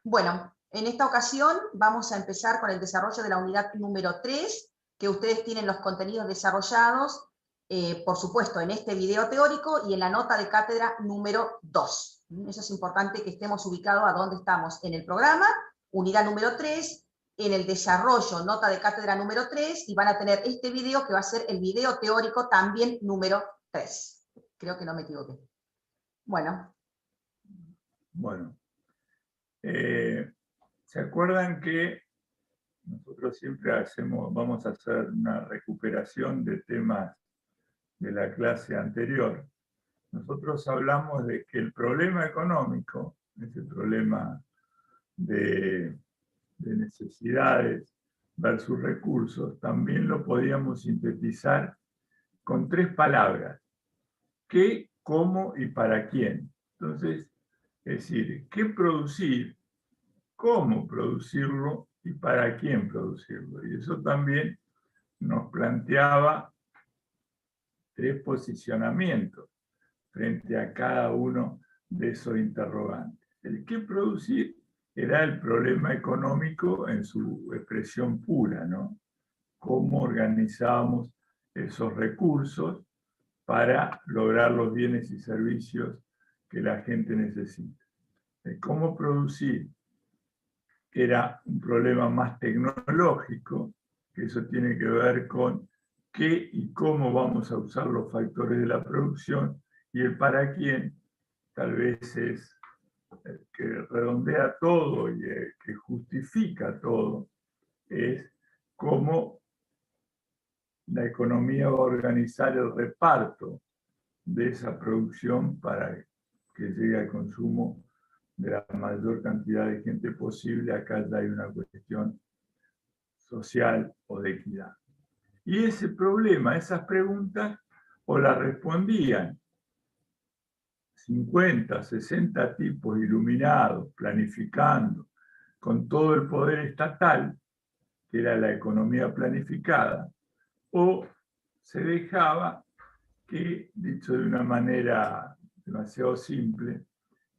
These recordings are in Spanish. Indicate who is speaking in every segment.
Speaker 1: Bueno, en esta ocasión vamos a empezar con el desarrollo de la unidad número 3, que ustedes tienen los contenidos desarrollados, por supuesto, en este video teórico y en la nota de cátedra número 2. Eso es importante que estemos ubicados a dónde estamos en el programa, unidad número 3, en el desarrollo, nota de cátedra número 3, y van a tener este video que va a ser el video teórico también número 3. Creo que no me equivoqué. Bueno.
Speaker 2: Bueno. ¿Se acuerdan que nosotros siempre vamos a hacer una recuperación de temas de la clase anterior? Nosotros hablamos de que el problema económico, ese problema de necesidades versus recursos, también lo podíamos sintetizar con 3 palabras: qué, cómo y para quién. Entonces, es decir, qué producir, cómo producirlo y para quién producirlo. Y eso también nos planteaba 3 posicionamientos frente a cada uno de esos interrogantes. El qué producir era el problema económico en su expresión pura, ¿no? Cómo organizábamos esos recursos para lograr los bienes y servicios que la gente necesita. El cómo producir era un problema más tecnológico, que eso tiene que ver con qué y cómo vamos a usar los factores de la producción, y el para quién tal vez es el que redondea todo y el que justifica todo, es cómo la economía va a organizar el reparto de esa producción para que llegue al consumo de la mayor cantidad de gente posible. Acá ya hay una cuestión social o de equidad. Y ese problema, esas preguntas, o las respondían 50, 60 tipos iluminados, planificando, con todo el poder estatal, que era la economía planificada, o se dejaba que, dicho de una manera demasiado simple,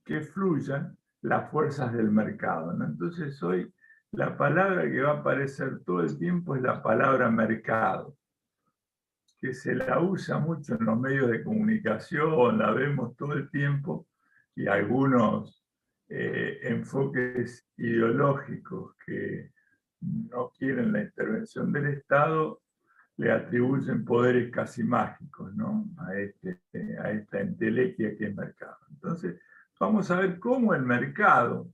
Speaker 2: que fluyan las fuerzas del mercado, ¿no? Entonces hoy la palabra que va a aparecer todo el tiempo es la palabra mercado, que se la usa mucho en los medios de comunicación, la vemos todo el tiempo, y algunos enfoques ideológicos que no quieren la intervención del Estado le atribuyen poderes casi mágicos, ¿no? a esta entelequia que es mercado. Entonces, vamos a ver cómo el mercado,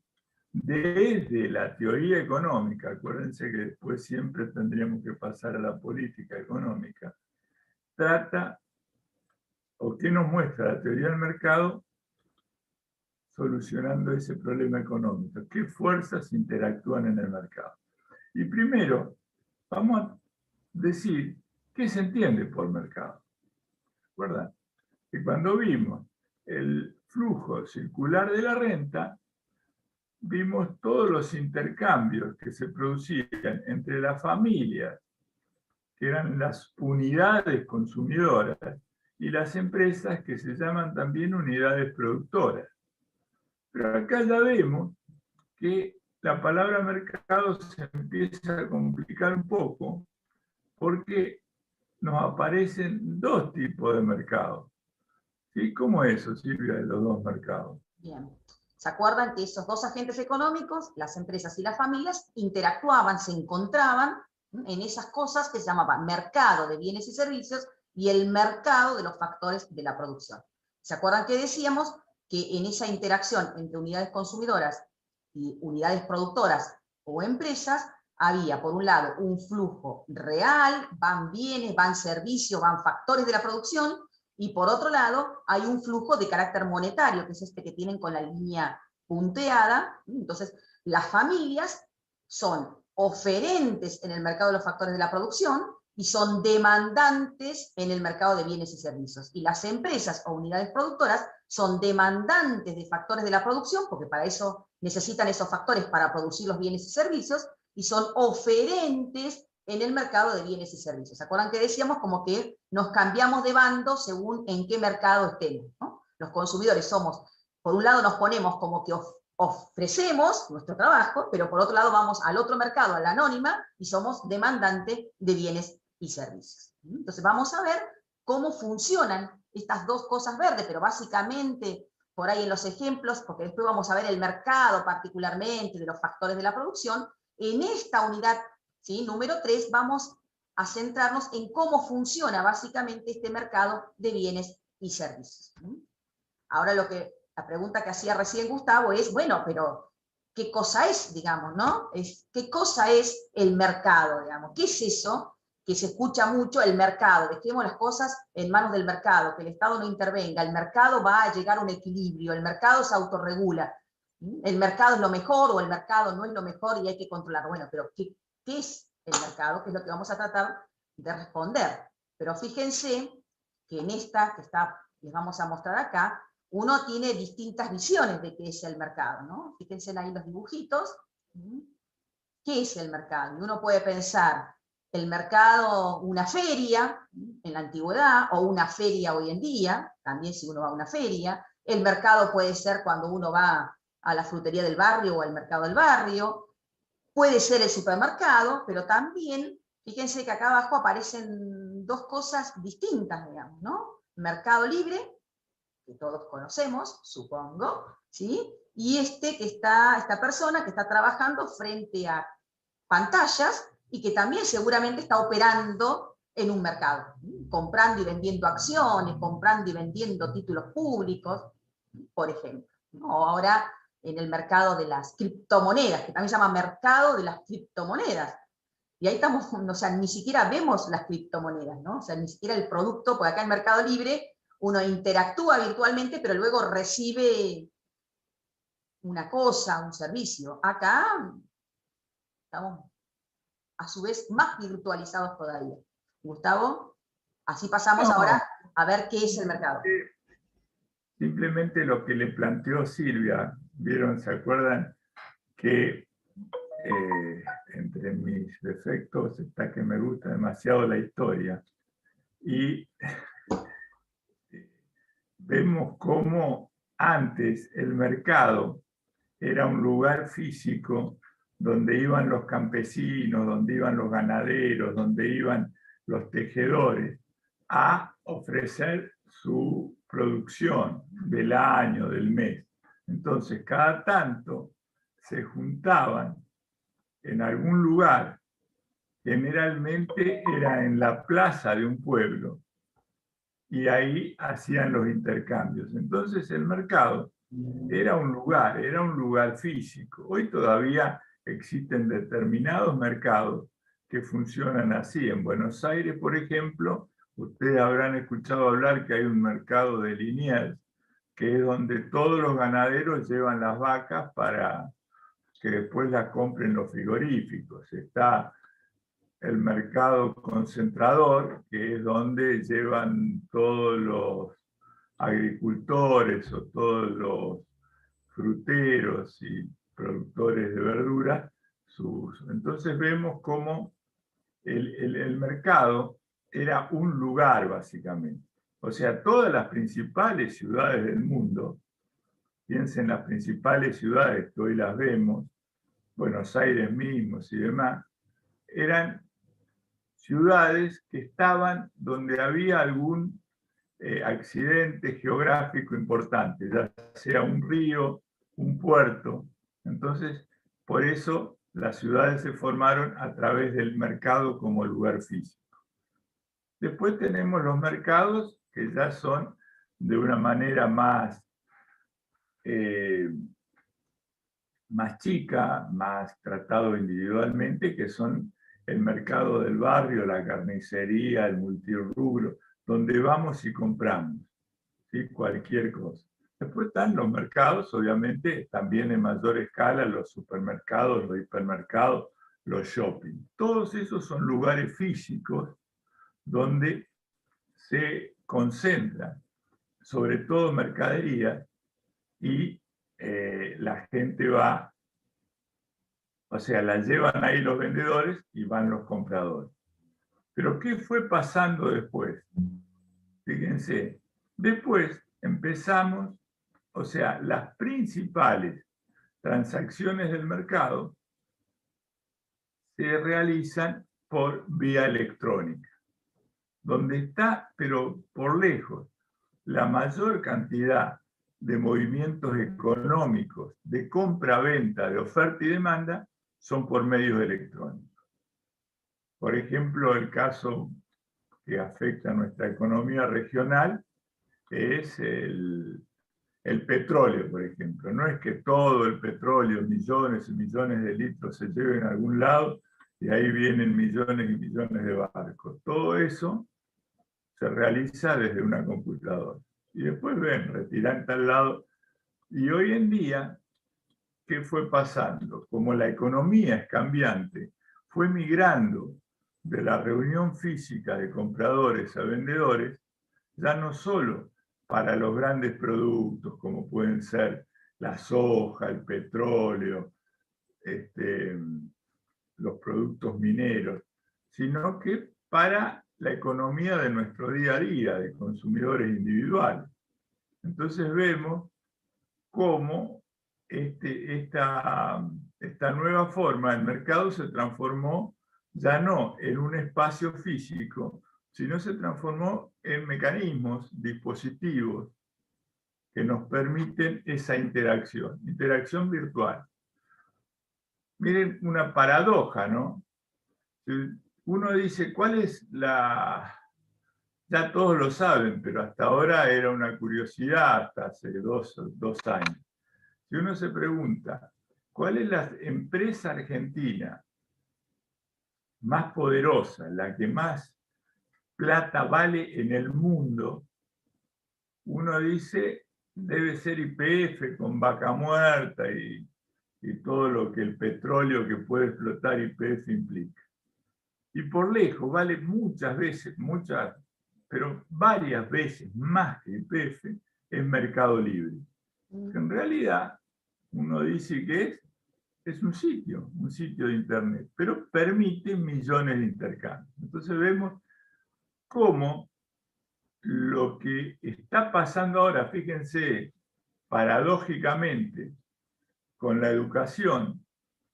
Speaker 2: desde la teoría económica, acuérdense que después siempre tendríamos que pasar a la política económica, trata, o qué nos muestra la teoría del mercado solucionando ese problema económico. ¿Qué fuerzas interactúan en el mercado? Y primero, vamos a decir qué se entiende por mercado. ¿Recuerdan? Que cuando vimos el flujo circular de la renta, vimos todos los intercambios que se producían entre las familias, que eran las unidades consumidoras, y las empresas, que se llaman también unidades productoras. Pero acá ya vemos que la palabra mercado se empieza a complicar un poco, porque nos aparecen 2 tipos de mercados. ¿Sí? ¿Cómo es eso, Silvia, de los 2 mercados?
Speaker 1: Bien. ¿Se acuerdan que esos 2 agentes económicos, las empresas y las familias, interactuaban, se encontraban en esas cosas que se llamaban mercado de bienes y servicios y el mercado de los factores de la producción? ¿Se acuerdan que decíamos que en esa interacción entre unidades consumidoras y unidades productoras o empresas había, por un lado, un flujo real, van bienes, van servicios, van factores de la producción, y por otro lado hay un flujo de carácter monetario, que es este que tienen con la línea punteada? Entonces, las familias son oferentes en el mercado de los factores de la producción y son demandantes en el mercado de bienes y servicios. Y las empresas o unidades productoras son demandantes de factores de la producción, porque para eso necesitan esos factores para producir los bienes y servicios, y son oferentes en el mercado de bienes y servicios. ¿Se acuerdan que decíamos como que nos cambiamos de bando según en qué mercado estemos, ¿no? Los consumidores somos, por un lado nos ponemos como que ofrecemos nuestro trabajo, pero por otro lado vamos al otro mercado, a la anónima, y somos demandante de bienes y servicios. Entonces vamos a ver cómo funcionan estas dos cosas verdes, pero básicamente por ahí en los ejemplos, porque después vamos a ver el mercado particularmente de los factores de la producción. En esta unidad, ¿sí?, número 3, vamos a centrarnos en cómo funciona básicamente este mercado de bienes y servicios. Ahora la pregunta que hacía recién Gustavo es, bueno, pero ¿qué cosa es, digamos, no? ¿Qué cosa es el mercado, digamos? ¿Qué es eso que se escucha mucho, el mercado? Dejemos las cosas en manos del mercado, que el Estado no intervenga, el mercado va a llegar a un equilibrio, el mercado se autorregula, el mercado es lo mejor o el mercado no es lo mejor y hay que controlarlo. Bueno, pero ¿qué es el mercado? Que es lo que vamos a tratar de responder. Pero fíjense que en esta que les vamos a mostrar acá, uno tiene distintas visiones de qué es el mercado, ¿no? Fíjense ahí los dibujitos. ¿Qué es el mercado? Y uno puede pensar, el mercado, una feria en la antigüedad, o una feria hoy en día, también si uno va a una feria. El mercado puede ser cuando uno va a la frutería del barrio o al mercado del barrio. Puede ser el supermercado, pero también, fíjense que acá abajo aparecen dos cosas distintas, digamos, ¿no? Mercado libre, que todos conocemos, supongo, ¿sí? Y esta persona que está trabajando frente a pantallas y que también seguramente está operando en un mercado, comprando y vendiendo acciones, comprando y vendiendo títulos públicos, por ejemplo. O ahora en el mercado de las criptomonedas, que también se llama mercado de las criptomonedas. Y ahí estamos, o sea, ni siquiera vemos las criptomonedas, ¿no? O sea, ni siquiera el producto, porque acá en Mercado Libre uno interactúa virtualmente, pero luego recibe una cosa, un servicio. Acá estamos a su vez más virtualizados todavía. Gustavo, así pasamos ahora a ver qué es el mercado.
Speaker 2: Simplemente lo que le planteó Silvia, ¿vieron? ¿Se acuerdan que entre mis defectos está que me gusta demasiado la historia? Y vemos cómo antes el mercado era un lugar físico donde iban los campesinos, donde iban los ganaderos, donde iban los tejedores a ofrecer su producción del año, del mes. Entonces, cada tanto se juntaban en algún lugar, generalmente era en la plaza de un pueblo, y ahí hacían los intercambios. Entonces el mercado era un lugar físico. Hoy todavía existen determinados mercados que funcionan así. En Buenos Aires, por ejemplo, ustedes habrán escuchado hablar que hay un mercado de Liniers, que es donde todos los ganaderos llevan las vacas para que después las compren los frigoríficos. Está el mercado concentrador, que es donde llevan todos los agricultores o todos los fruteros y productores de verduras. Entonces vemos cómo el mercado era un lugar, básicamente. O sea, todas las principales ciudades del mundo, piensen en las principales ciudades que hoy las vemos, Buenos Aires mismos y demás, eran ciudades que estaban donde había algún accidente geográfico importante, ya sea un río, un puerto. Entonces, por eso las ciudades se formaron a través del mercado como lugar físico. Después tenemos los mercados que ya son de una manera más chica, más tratado individualmente, que son el mercado del barrio, la carnicería, el multirrubro, donde vamos y compramos, ¿sí?, cualquier cosa. Después están los mercados, obviamente, también en mayor escala, los supermercados, los hipermercados, los shopping. Todos esos son lugares físicos donde se concentran, sobre todo mercadería, y la gente va, o sea, la llevan ahí los vendedores y van los compradores. Pero ¿qué fue pasando después? Fíjense, después empezamos, o sea, las principales transacciones del mercado se realizan por vía electrónica, donde está, pero por lejos, la mayor cantidad de movimientos económicos, de compra-venta, de oferta y demanda, son por medios electrónicos. Por ejemplo, el caso que afecta a nuestra economía regional es el petróleo, por ejemplo. No es que todo el petróleo, millones y millones de litros, se lleven a algún lado y ahí vienen millones y millones de barcos. Todo eso se realiza desde una computadora. Y después ven, retiran tal lado. Y hoy en día, ¿qué fue pasando? Como la economía es cambiante, fue migrando de la reunión física de compradores a vendedores, ya no solo para los grandes productos, como pueden ser la soja, el petróleo, los productos mineros, sino que para la economía de nuestro día a día, de consumidores individuales. Entonces vemos cómo esta nueva forma del mercado se transformó ya no en un espacio físico, sino se transformó en mecanismos, dispositivos que nos permiten esa interacción virtual. Miren una paradoja, ¿no? Uno dice, ¿cuál es la...? Ya todos lo saben, pero hasta ahora era una curiosidad, hasta hace dos años. Si uno se pregunta, ¿cuál es la empresa argentina más poderosa, la que más plata vale en el mundo? Uno dice, debe ser YPF con Vaca Muerta y todo lo que el petróleo que puede explotar YPF implica. Y por lejos vale muchas veces, pero varias veces más que YPF es Mercado Libre. En realidad, uno dice que es un sitio de internet, pero permite millones de intercambios. Entonces vemos cómo lo que está pasando ahora, fíjense, paradójicamente, con la educación,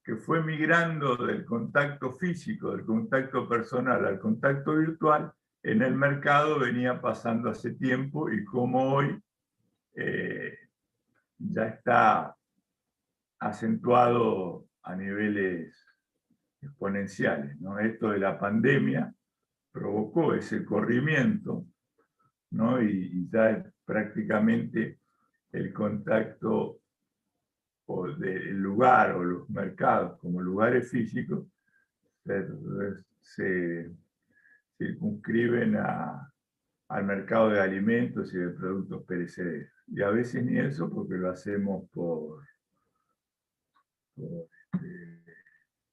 Speaker 2: que fue migrando del contacto físico, del contacto personal al contacto virtual, en el mercado venía pasando hace tiempo y como hoy ya está acentuado a niveles exponenciales, ¿no? Esto de la pandemia provocó ese corrimiento, ¿no? Y ya prácticamente el contacto o del lugar o los mercados como lugares físicos se circunscriben al mercado de alimentos y de productos perecederos. Y a veces ni eso, porque lo hacemos por ¿cómo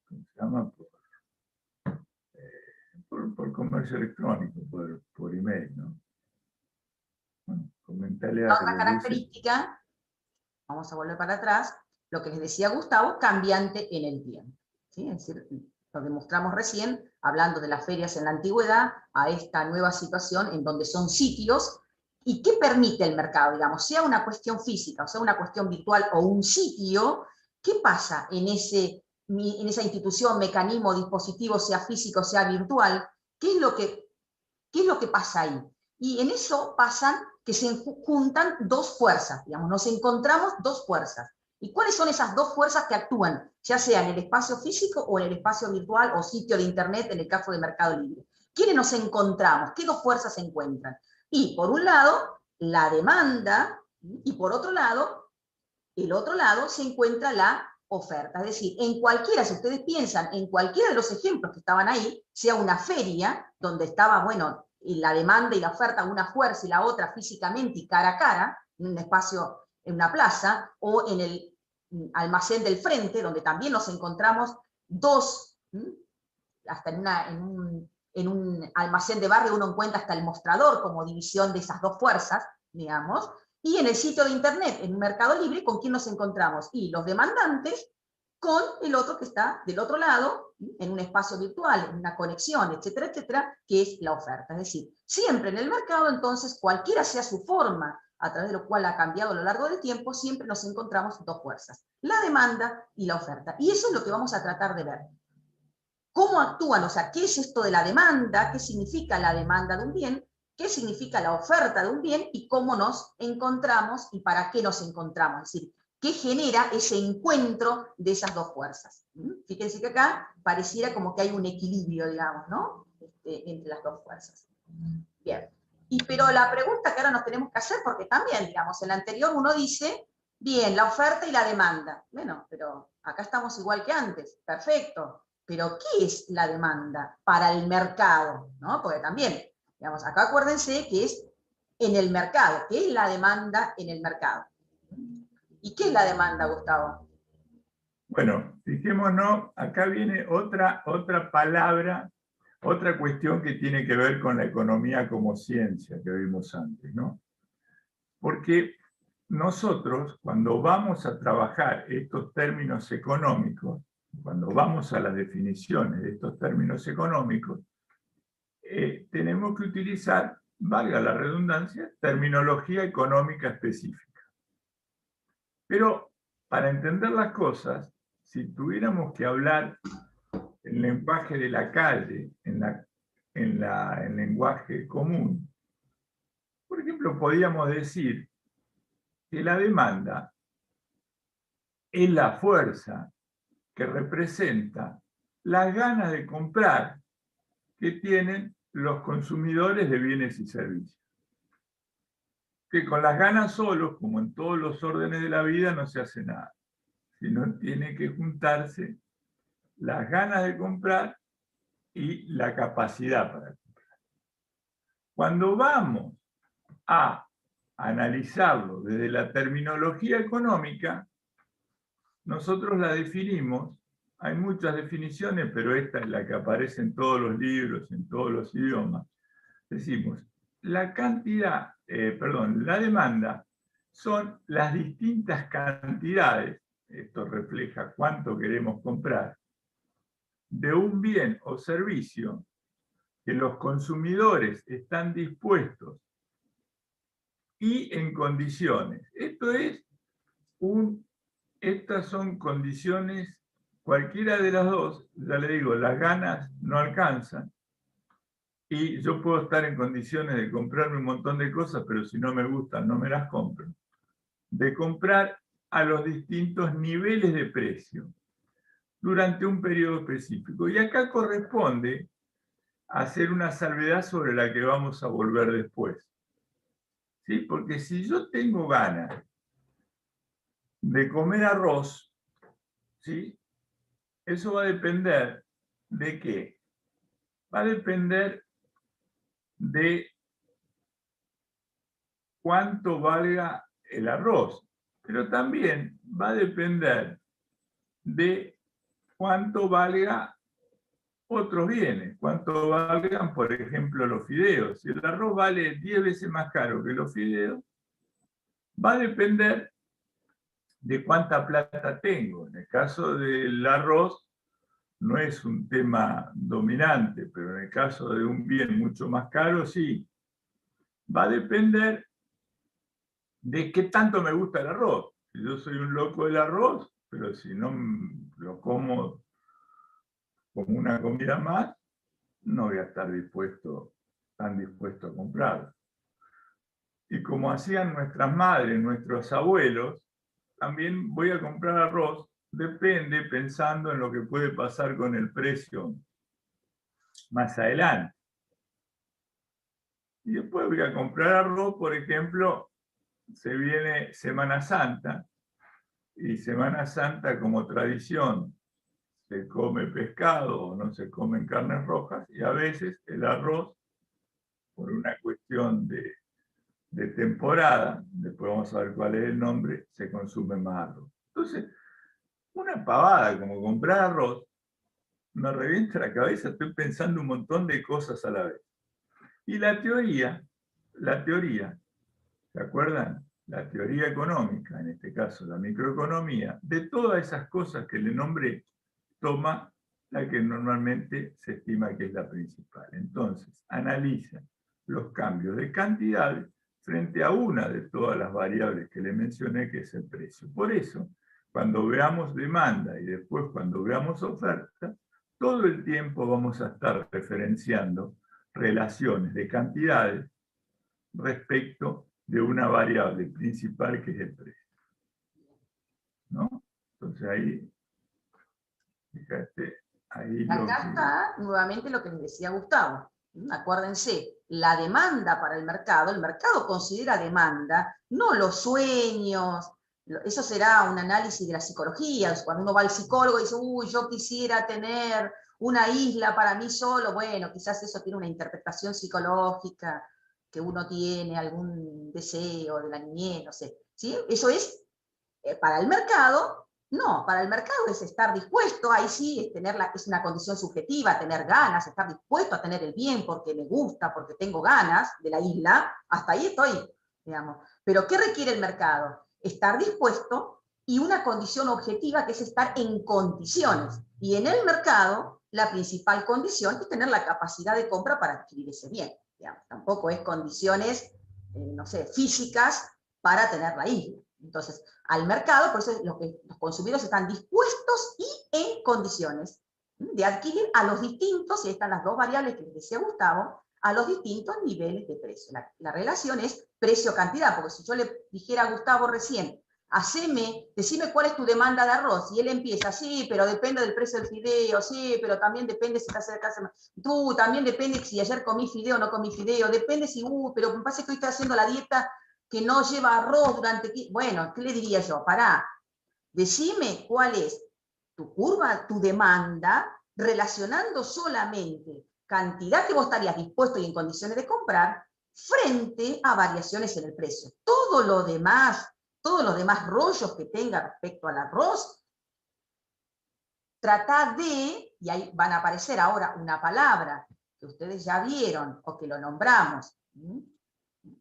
Speaker 2: se llama? Por comercio electrónico, por email, ¿no? Bueno, comentarle a
Speaker 1: otra característica, vamos a volver para atrás, lo que les decía Gustavo, cambiante en el tiempo. ¿Sí? Es decir, lo demostramos recién, hablando de las ferias en la antigüedad, a esta nueva situación en donde son sitios. ¿Y qué permite el mercado? Digamos, sea una cuestión física, o sea una cuestión virtual o un sitio, ¿qué pasa en esa institución, mecanismo, dispositivo, sea físico, sea virtual? ¿Qué es lo que pasa ahí? Y en eso pasan que se juntan dos fuerzas, digamos, nos encontramos dos fuerzas. ¿Y cuáles son esas dos fuerzas que actúan, ya sea en el espacio físico o en el espacio virtual o sitio de internet, en el caso de Mercado Libre? ¿Quiénes nos encontramos? ¿Qué dos fuerzas se encuentran? Y por un lado, la demanda, y por otro lado, el otro lado se encuentra la oferta. Es decir, en cualquiera, si ustedes piensan, en cualquiera de los ejemplos que estaban ahí, sea una feria, donde estaba, bueno, la demanda y la oferta, una fuerza y la otra físicamente y cara a cara, en un espacio, en una plaza, o en el almacén del frente, donde también nos encontramos dos, hasta en un almacén de barrio uno encuentra hasta el mostrador como división de esas dos fuerzas, digamos, y en el sitio de internet, en Mercado Libre, ¿con quién nos encontramos? Y los demandantes con el otro que está del otro lado, en un espacio virtual, en una conexión, etcétera, etcétera, que es la oferta. Es decir, siempre en el mercado, entonces, cualquiera sea su forma a través de lo cual ha cambiado a lo largo del tiempo, siempre nos encontramos dos fuerzas, la demanda y la oferta. Y eso es lo que vamos a tratar de ver. ¿Cómo actúan? O sea, ¿qué es esto de la demanda? ¿Qué significa la demanda de un bien? ¿Qué significa la oferta de un bien? Y cómo nos encontramos y para qué nos encontramos. Es decir, ¿qué genera ese encuentro de esas dos fuerzas? Fíjense que acá pareciera como que hay un equilibrio, digamos, ¿no? Entre las dos fuerzas. Bien. Pero la pregunta que ahora nos tenemos que hacer, porque también, digamos, en la anterior uno dice, bien, la oferta y la demanda. Bueno, pero acá estamos igual que antes. Perfecto. Pero ¿qué es la demanda para el mercado? ¿No? Porque también, digamos, acá acuérdense que es en el mercado. ¿Qué es la demanda en el mercado? ¿Y qué es la demanda, Gustavo?
Speaker 2: Bueno, fijémonos, acá viene otra palabra, otra cuestión que tiene que ver con la economía como ciencia que vimos antes, ¿no? Porque nosotros, cuando vamos a trabajar estos términos económicos, cuando vamos a las definiciones de estos términos económicos, tenemos que utilizar, valga la redundancia, terminología económica específica. Pero para entender las cosas, si tuviéramos que hablar el lenguaje de la calle, en lenguaje común, por ejemplo, podríamos decir que la demanda es la fuerza que representa las ganas de comprar que tienen los consumidores de bienes y servicios. Que con las ganas solos, como en todos los órdenes de la vida, no se hace nada, sino tiene que juntarse las ganas de comprar y la capacidad para comprar. Cuando vamos a analizarlo desde la terminología económica, nosotros la definimos, hay muchas definiciones, pero esta es la que aparece en todos los libros, en todos los idiomas. Decimos, la demanda son las distintas cantidades, esto refleja cuánto queremos comprar, de un bien o servicio que los consumidores están dispuestos y en condiciones. Estas son condiciones, cualquiera de las dos, ya le digo, las ganas no alcanzan, y yo puedo estar en condiciones de comprarme un montón de cosas, pero si no me gustan, no me las compro. De comprar a los distintos niveles de precio durante un periodo específico. Y acá corresponde hacer una salvedad sobre la que vamos a volver después. ¿Sí? Porque si yo tengo ganas de comer arroz, ¿sí? Eso va a depender de qué. Va a depender de cuánto valga el arroz, pero también va a depender de cuánto valga otros bienes, cuánto valgan, por ejemplo, los fideos. Si el arroz vale 10 veces más caro que los fideos, va a depender de cuánta plata tengo. En el caso del arroz, no es un tema dominante, pero en el caso de un bien mucho más caro, sí. Va a depender de qué tanto me gusta el arroz. Si yo soy un loco del arroz, pero si no lo como como una comida más, no voy a estar tan dispuesto a comprarlo. Y como hacían nuestras madres, nuestros abuelos, también voy a comprar arroz, depende pensando en lo que puede pasar con el precio más adelante. Y después voy a comprar arroz, por ejemplo, se viene Semana Santa, y Semana Santa como tradición se come pescado o no se comen carnes rojas, y a veces el arroz, por una cuestión de temporada, después vamos a ver cuál es el nombre, se consume más arroz. Entonces, una pavada como comprar arroz, me revienta la cabeza, estoy pensando un montón de cosas a la vez. Y la teoría, ¿se acuerdan? La teoría económica, en este caso la microeconomía, de todas esas cosas que le nombré, toma la que normalmente se estima que es la principal. Entonces, analiza los cambios de cantidades frente a una de todas las variables que le mencioné, que es el precio. Por eso, cuando veamos demanda y después cuando veamos oferta, todo el tiempo vamos a estar referenciando relaciones de cantidades respecto de una variable principal que es el precio, ¿no? Entonces ahí, fíjate, ahí lo
Speaker 1: Acá
Speaker 2: que...
Speaker 1: está nuevamente lo que les decía Gustavo. Acuérdense, la demanda para el mercado considera demanda, no los sueños. Eso será un análisis de la psicología. Cuando uno va al psicólogo y dice, uy, yo quisiera tener una isla para mí solo, bueno, quizás eso tiene una interpretación psicológica, que uno tiene algún deseo de la niñez, no sé. ¿Sí? Eso es para el mercado. No, para el mercado es estar dispuesto, ahí sí es una condición subjetiva, tener ganas, estar dispuesto a tener el bien porque me gusta, porque tengo ganas de la isla, hasta ahí estoy, digamos. Pero ¿qué requiere el mercado? Estar dispuesto y una condición objetiva que es estar en condiciones. Y en el mercado, la principal condición es tener la capacidad de compra para adquirir ese bien. Digamos. Tampoco es condiciones, no sé, físicas para tener la isla. Entonces, al mercado, por eso los consumidores están dispuestos y en condiciones de adquirir a los distintos, y ahí están las dos variables que les decía Gustavo, a los distintos niveles de precio. La relación es precio-cantidad, porque si yo le dijera a Gustavo recién, decime cuál es tu demanda de arroz, y él empieza, sí, pero depende del precio del fideo, sí, pero también depende si estás cerca de casa, tú, también depende si ayer comí fideo o no comí fideo, depende si, pero me pasa que hoy estoy haciendo la dieta que no lleva arroz durante... Bueno, ¿qué le diría yo? Pará, decime cuál es tu curva, tu demanda, relacionando solamente cantidad que vos estarías dispuesto y en condiciones de comprar frente a variaciones en el precio. Todos los demás rollos que tenga respecto al arroz, trata de, y ahí van a aparecer ahora una palabra que ustedes ya vieron o que lo nombramos.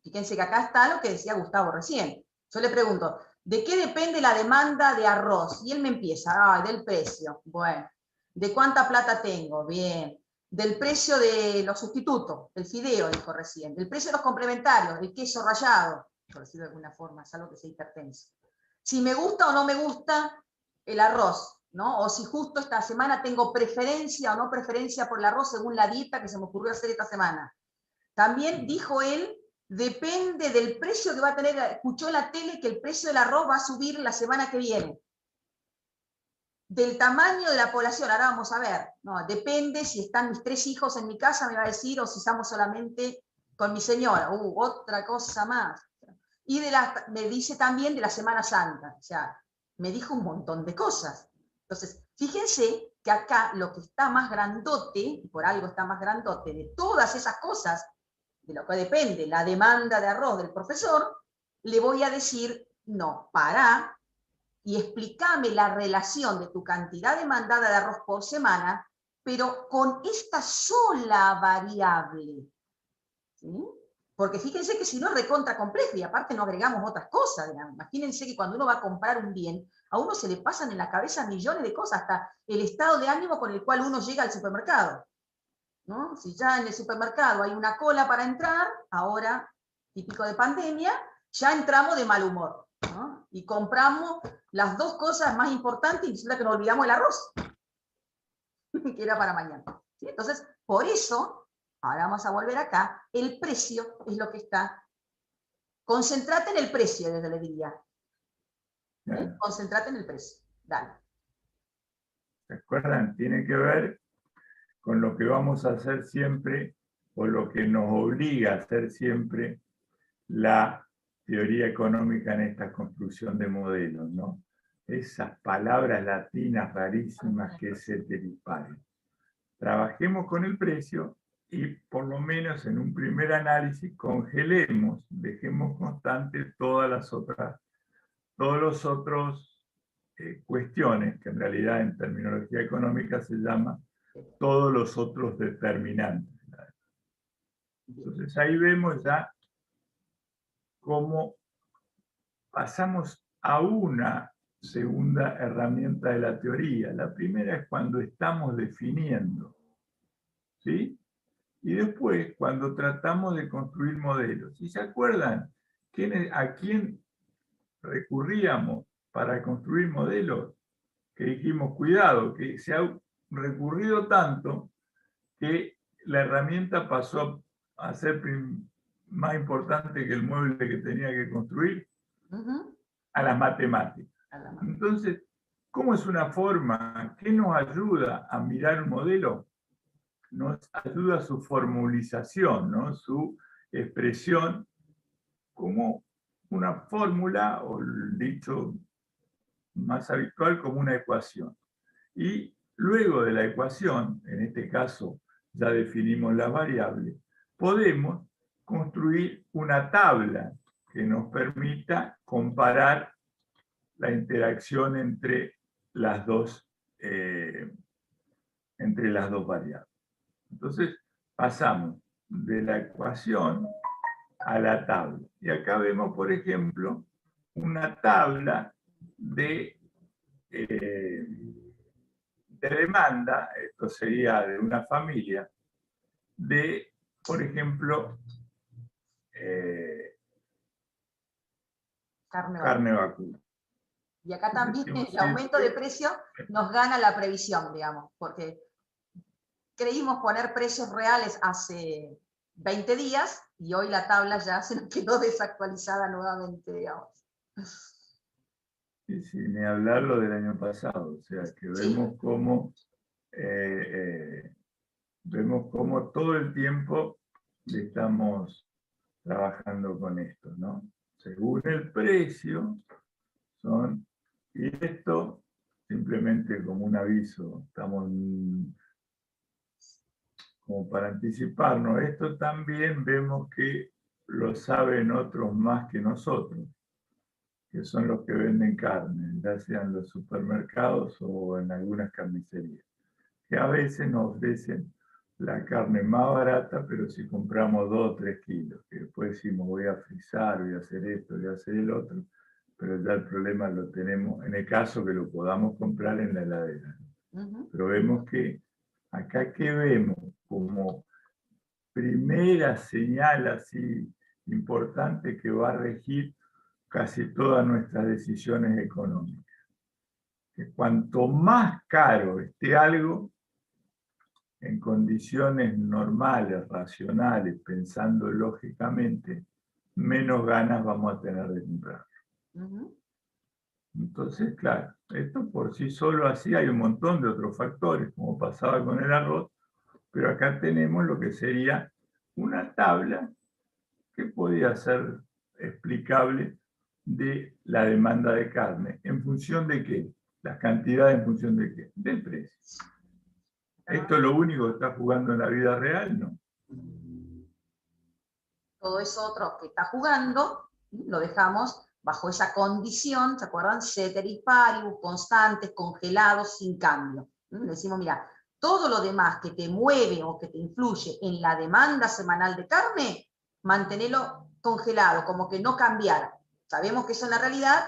Speaker 1: Fíjense que acá está lo que decía Gustavo recién. Yo le pregunto, ¿de qué depende la demanda de arroz? Y él me empieza, del precio. Bueno, ¿de cuánta plata tengo? Bien. Del precio de los sustitutos, el fideo, dijo recién. Del precio de los complementarios, el queso rallado, por decirlo de alguna forma, es algo que sea hipertenso. Si me gusta o no me gusta el arroz, ¿no? O si justo esta semana tengo preferencia o no preferencia por el arroz según la dieta que se me ocurrió hacer esta semana. También dijo él, depende del precio que va a tener, escuchó en la tele que el precio del arroz va a subir la semana que viene. Del tamaño de la población, ahora vamos a ver, no, depende si están mis 3 hijos en mi casa, me va a decir, o si estamos solamente con mi señora, otra cosa más. Y me dice también de la Semana Santa, o sea, me dijo un montón de cosas. Entonces, fíjense que acá lo que está más grandote, y por algo está más grandote, de todas esas cosas, de lo que depende la demanda de arroz del profesor, le voy a decir, no, pará, y explícame la relación de tu cantidad demandada de arroz por semana, pero con esta sola variable. ¿Sí? Porque fíjense que si no es recontra complejo y aparte no agregamos otras cosas. Digamos. Imagínense que cuando uno va a comprar un bien, a uno se le pasan en la cabeza millones de cosas, hasta el estado de ánimo con el cual uno llega al supermercado. ¿No? Si ya en el supermercado hay una cola para entrar, ahora, típico de pandemia, ya entramos de mal humor. ¿No? Y compramos las dos cosas más importantes y resulta que nos olvidamos el arroz, que era para mañana. ¿Sí? Entonces, por eso, ahora vamos a volver acá, el precio es lo que está. Concentrate en el precio, desde le diría. Concentrate en el precio. Dale.
Speaker 2: ¿Se acuerdan? Tiene que ver con lo que vamos a hacer siempre, o lo que nos obliga a hacer siempre la teoría económica en esta construcción de modelos, ¿no? Esas palabras latinas rarísimas que es heteripario. Trabajemos con el precio y por lo menos en un primer análisis congelemos, dejemos constante todas los otros cuestiones, que en realidad en terminología económica se llama todos los otros determinantes. Entonces ahí vemos ya cómo pasamos a una segunda herramienta de la teoría. La primera es cuando estamos definiendo, ¿sí? Y después, cuando tratamos de construir modelos, ¿y se acuerdan a quién recurríamos para construir modelos? Que dijimos, cuidado, que se ha recurrido tanto que la herramienta pasó a ser más importante que el mueble que tenía que construir, a las matemáticas. Entonces, ¿cómo es una forma que nos ayuda a mirar un modelo? Nos ayuda su formulización, ¿no? Su expresión como una fórmula, o el dicho más habitual, como una ecuación. Y luego de la ecuación, en este caso ya definimos las variables, podemos construir una tabla que nos permita comparar la interacción entre las dos variables. Entonces, pasamos de la ecuación a la tabla. Y acá vemos, por ejemplo, una tabla de demanda, esto sería de una familia, de, por ejemplo, carne vacuna.
Speaker 1: Y acá también el aumento de precio nos gana la previsión, digamos, porque creímos poner precios reales hace 20 días y hoy la tabla ya se nos quedó desactualizada nuevamente, digamos.
Speaker 2: Sí, sí, ni hablar lo del año pasado, o sea, que vemos cómo todo el tiempo estamos trabajando con esto, ¿no? Según el precio, y esto simplemente como un aviso, estamos como para anticiparnos, esto también vemos que lo saben otros más que nosotros, que son los que venden carne, ya sea en los supermercados o en algunas carnicerías, que a veces nos ofrecen la carne más barata, pero si compramos 2 o 3 kilos, que después decimos voy a frizar, voy a hacer esto, voy a hacer el otro, pero ya el problema lo tenemos, en el caso que lo podamos comprar en la heladera. Pero vemos que acá que vemos como primera señal así importante que va a regir casi todas nuestras decisiones económicas. Que cuanto más caro esté algo, en condiciones normales, racionales, pensando lógicamente, menos ganas vamos a tener de comprarlo. Entonces, claro, esto por sí solo así hay un montón de otros factores, como pasaba con el arroz, pero acá tenemos lo que sería una tabla que podía ser explicable de la demanda de carne. ¿En función de qué? Las cantidades en función de qué? Del precio. ¿Esto es lo único que está jugando en la vida real? No.
Speaker 1: Todo eso otro que está jugando, lo dejamos bajo esa condición, ¿se acuerdan? Ceteris paribus, constantes, congelados, sin cambio. Decimos, mira, todo lo demás que te mueve o que te influye en la demanda semanal de carne, mantenerlo congelado, como que no cambiara. Sabemos que eso en la realidad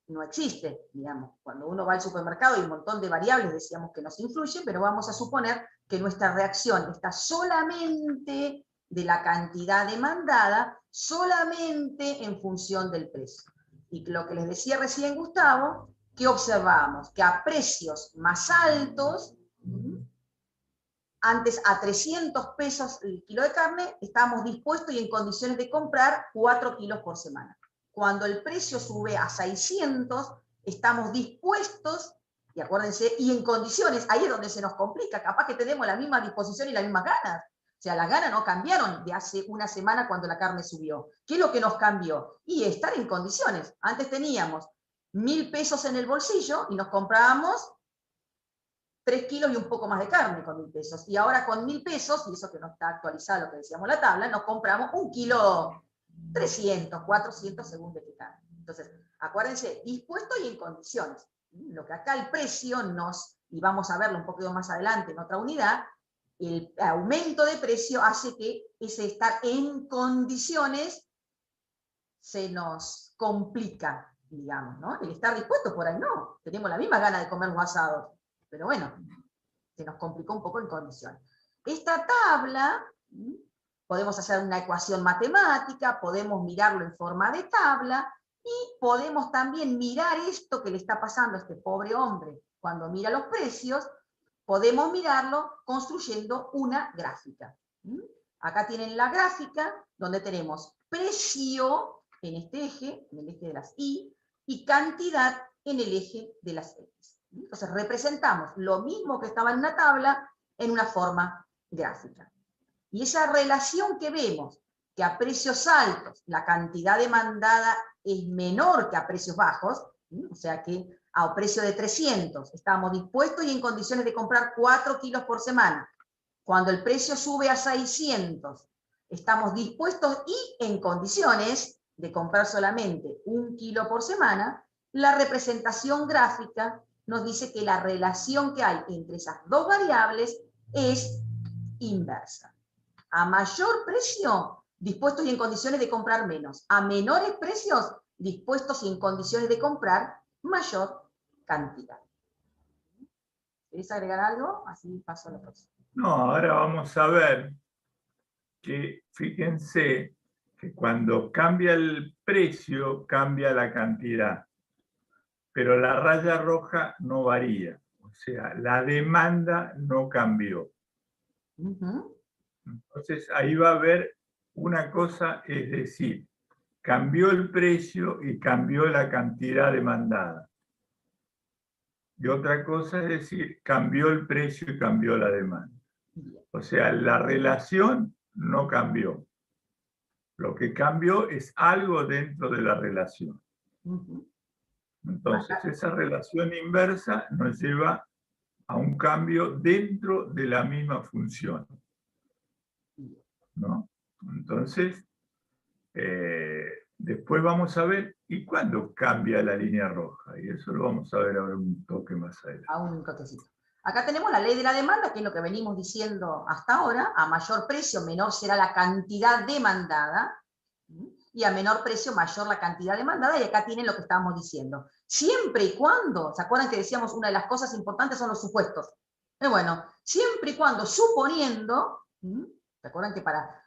Speaker 1: no existe, digamos. Cuando uno va al supermercado hay un montón de variables, decíamos, que nos influyen, pero vamos a suponer que nuestra reacción está solamente de la cantidad demandada, solamente en función del precio. Y lo que les decía recién Gustavo, que observamos que a precios más altos, antes a 300 pesos el kilo de carne, estábamos dispuestos y en condiciones de comprar 4 kilos por semana. Cuando el precio sube a 600, estamos dispuestos, y acuérdense, y en condiciones, ahí es donde se nos complica, capaz que tenemos la misma disposición y las mismas ganas. O sea, las ganas no cambiaron de hace una semana cuando la carne subió. ¿Qué es lo que nos cambió? Y estar en condiciones. Antes teníamos 1.000 pesos en el bolsillo y nos comprábamos 3 kilos y un poco más de carne con 1.000 pesos. Y ahora con 1.000 pesos, y eso que no está actualizado lo que decíamos la tabla, nos compramos 1 kilo 300, 400 según de qué carne. Entonces, acuérdense, dispuesto y en condiciones. Lo que acá el precio y vamos a verlo un poquito más adelante en otra unidad, el aumento de precio hace que ese estar en condiciones se nos complica, digamos, ¿no? El estar dispuesto por ahí no. Tenemos la misma gana de comer asados, pero bueno, se nos complicó un poco en condiciones. Esta tabla, podemos hacer una ecuación matemática, podemos mirarlo en forma de tabla, y podemos también mirar esto que le está pasando a este pobre hombre cuando mira los precios, podemos mirarlo construyendo una gráfica. Acá tienen la gráfica donde tenemos precio en este eje, en el eje de las Y, y cantidad en el eje de las X. Entonces representamos lo mismo que estaba en una tabla en una forma gráfica. Y esa relación que vemos, que a precios altos la cantidad demandada es menor que a precios bajos, o sea que a precio de 300 estamos dispuestos y en condiciones de comprar 4 kilos por semana. Cuando el precio sube a 600, estamos dispuestos y en condiciones de comprar solamente 1 kilo por semana. La representación gráfica nos dice que la relación que hay entre esas dos variables es inversa. A mayor precio, dispuestos y en condiciones de comprar menos. A menores precios, dispuestos y en condiciones de comprar mayor cantidad. ¿Querés agregar algo? Así paso a la próxima.
Speaker 2: No, ahora vamos a ver que, fíjense, que cuando cambia el precio, cambia la cantidad. Pero la raya roja no varía. O sea, la demanda no cambió. Entonces, ahí va a haber una cosa, es decir, cambió el precio y cambió la cantidad demandada. Y otra cosa es decir, cambió el precio y cambió la demanda. O sea, la relación no cambió. Lo que cambió es algo dentro de la relación. Entonces, esa relación inversa nos lleva a un cambio dentro de la misma función, ¿no? Entonces, después vamos a ver, ¿y cuándo cambia la línea roja? Y eso lo vamos a ver ahora un toque más adelante.
Speaker 1: A un toquecito. Acá tenemos la ley de la demanda, que es lo que venimos diciendo hasta ahora. A mayor precio, menor será la cantidad demandada, y a menor precio, mayor la cantidad demandada, y acá tienen lo que estábamos diciendo. Siempre y cuando, ¿se acuerdan que decíamos una de las cosas importantes son los supuestos? Bueno, siempre y cuando, suponiendo, ¿se acuerdan que para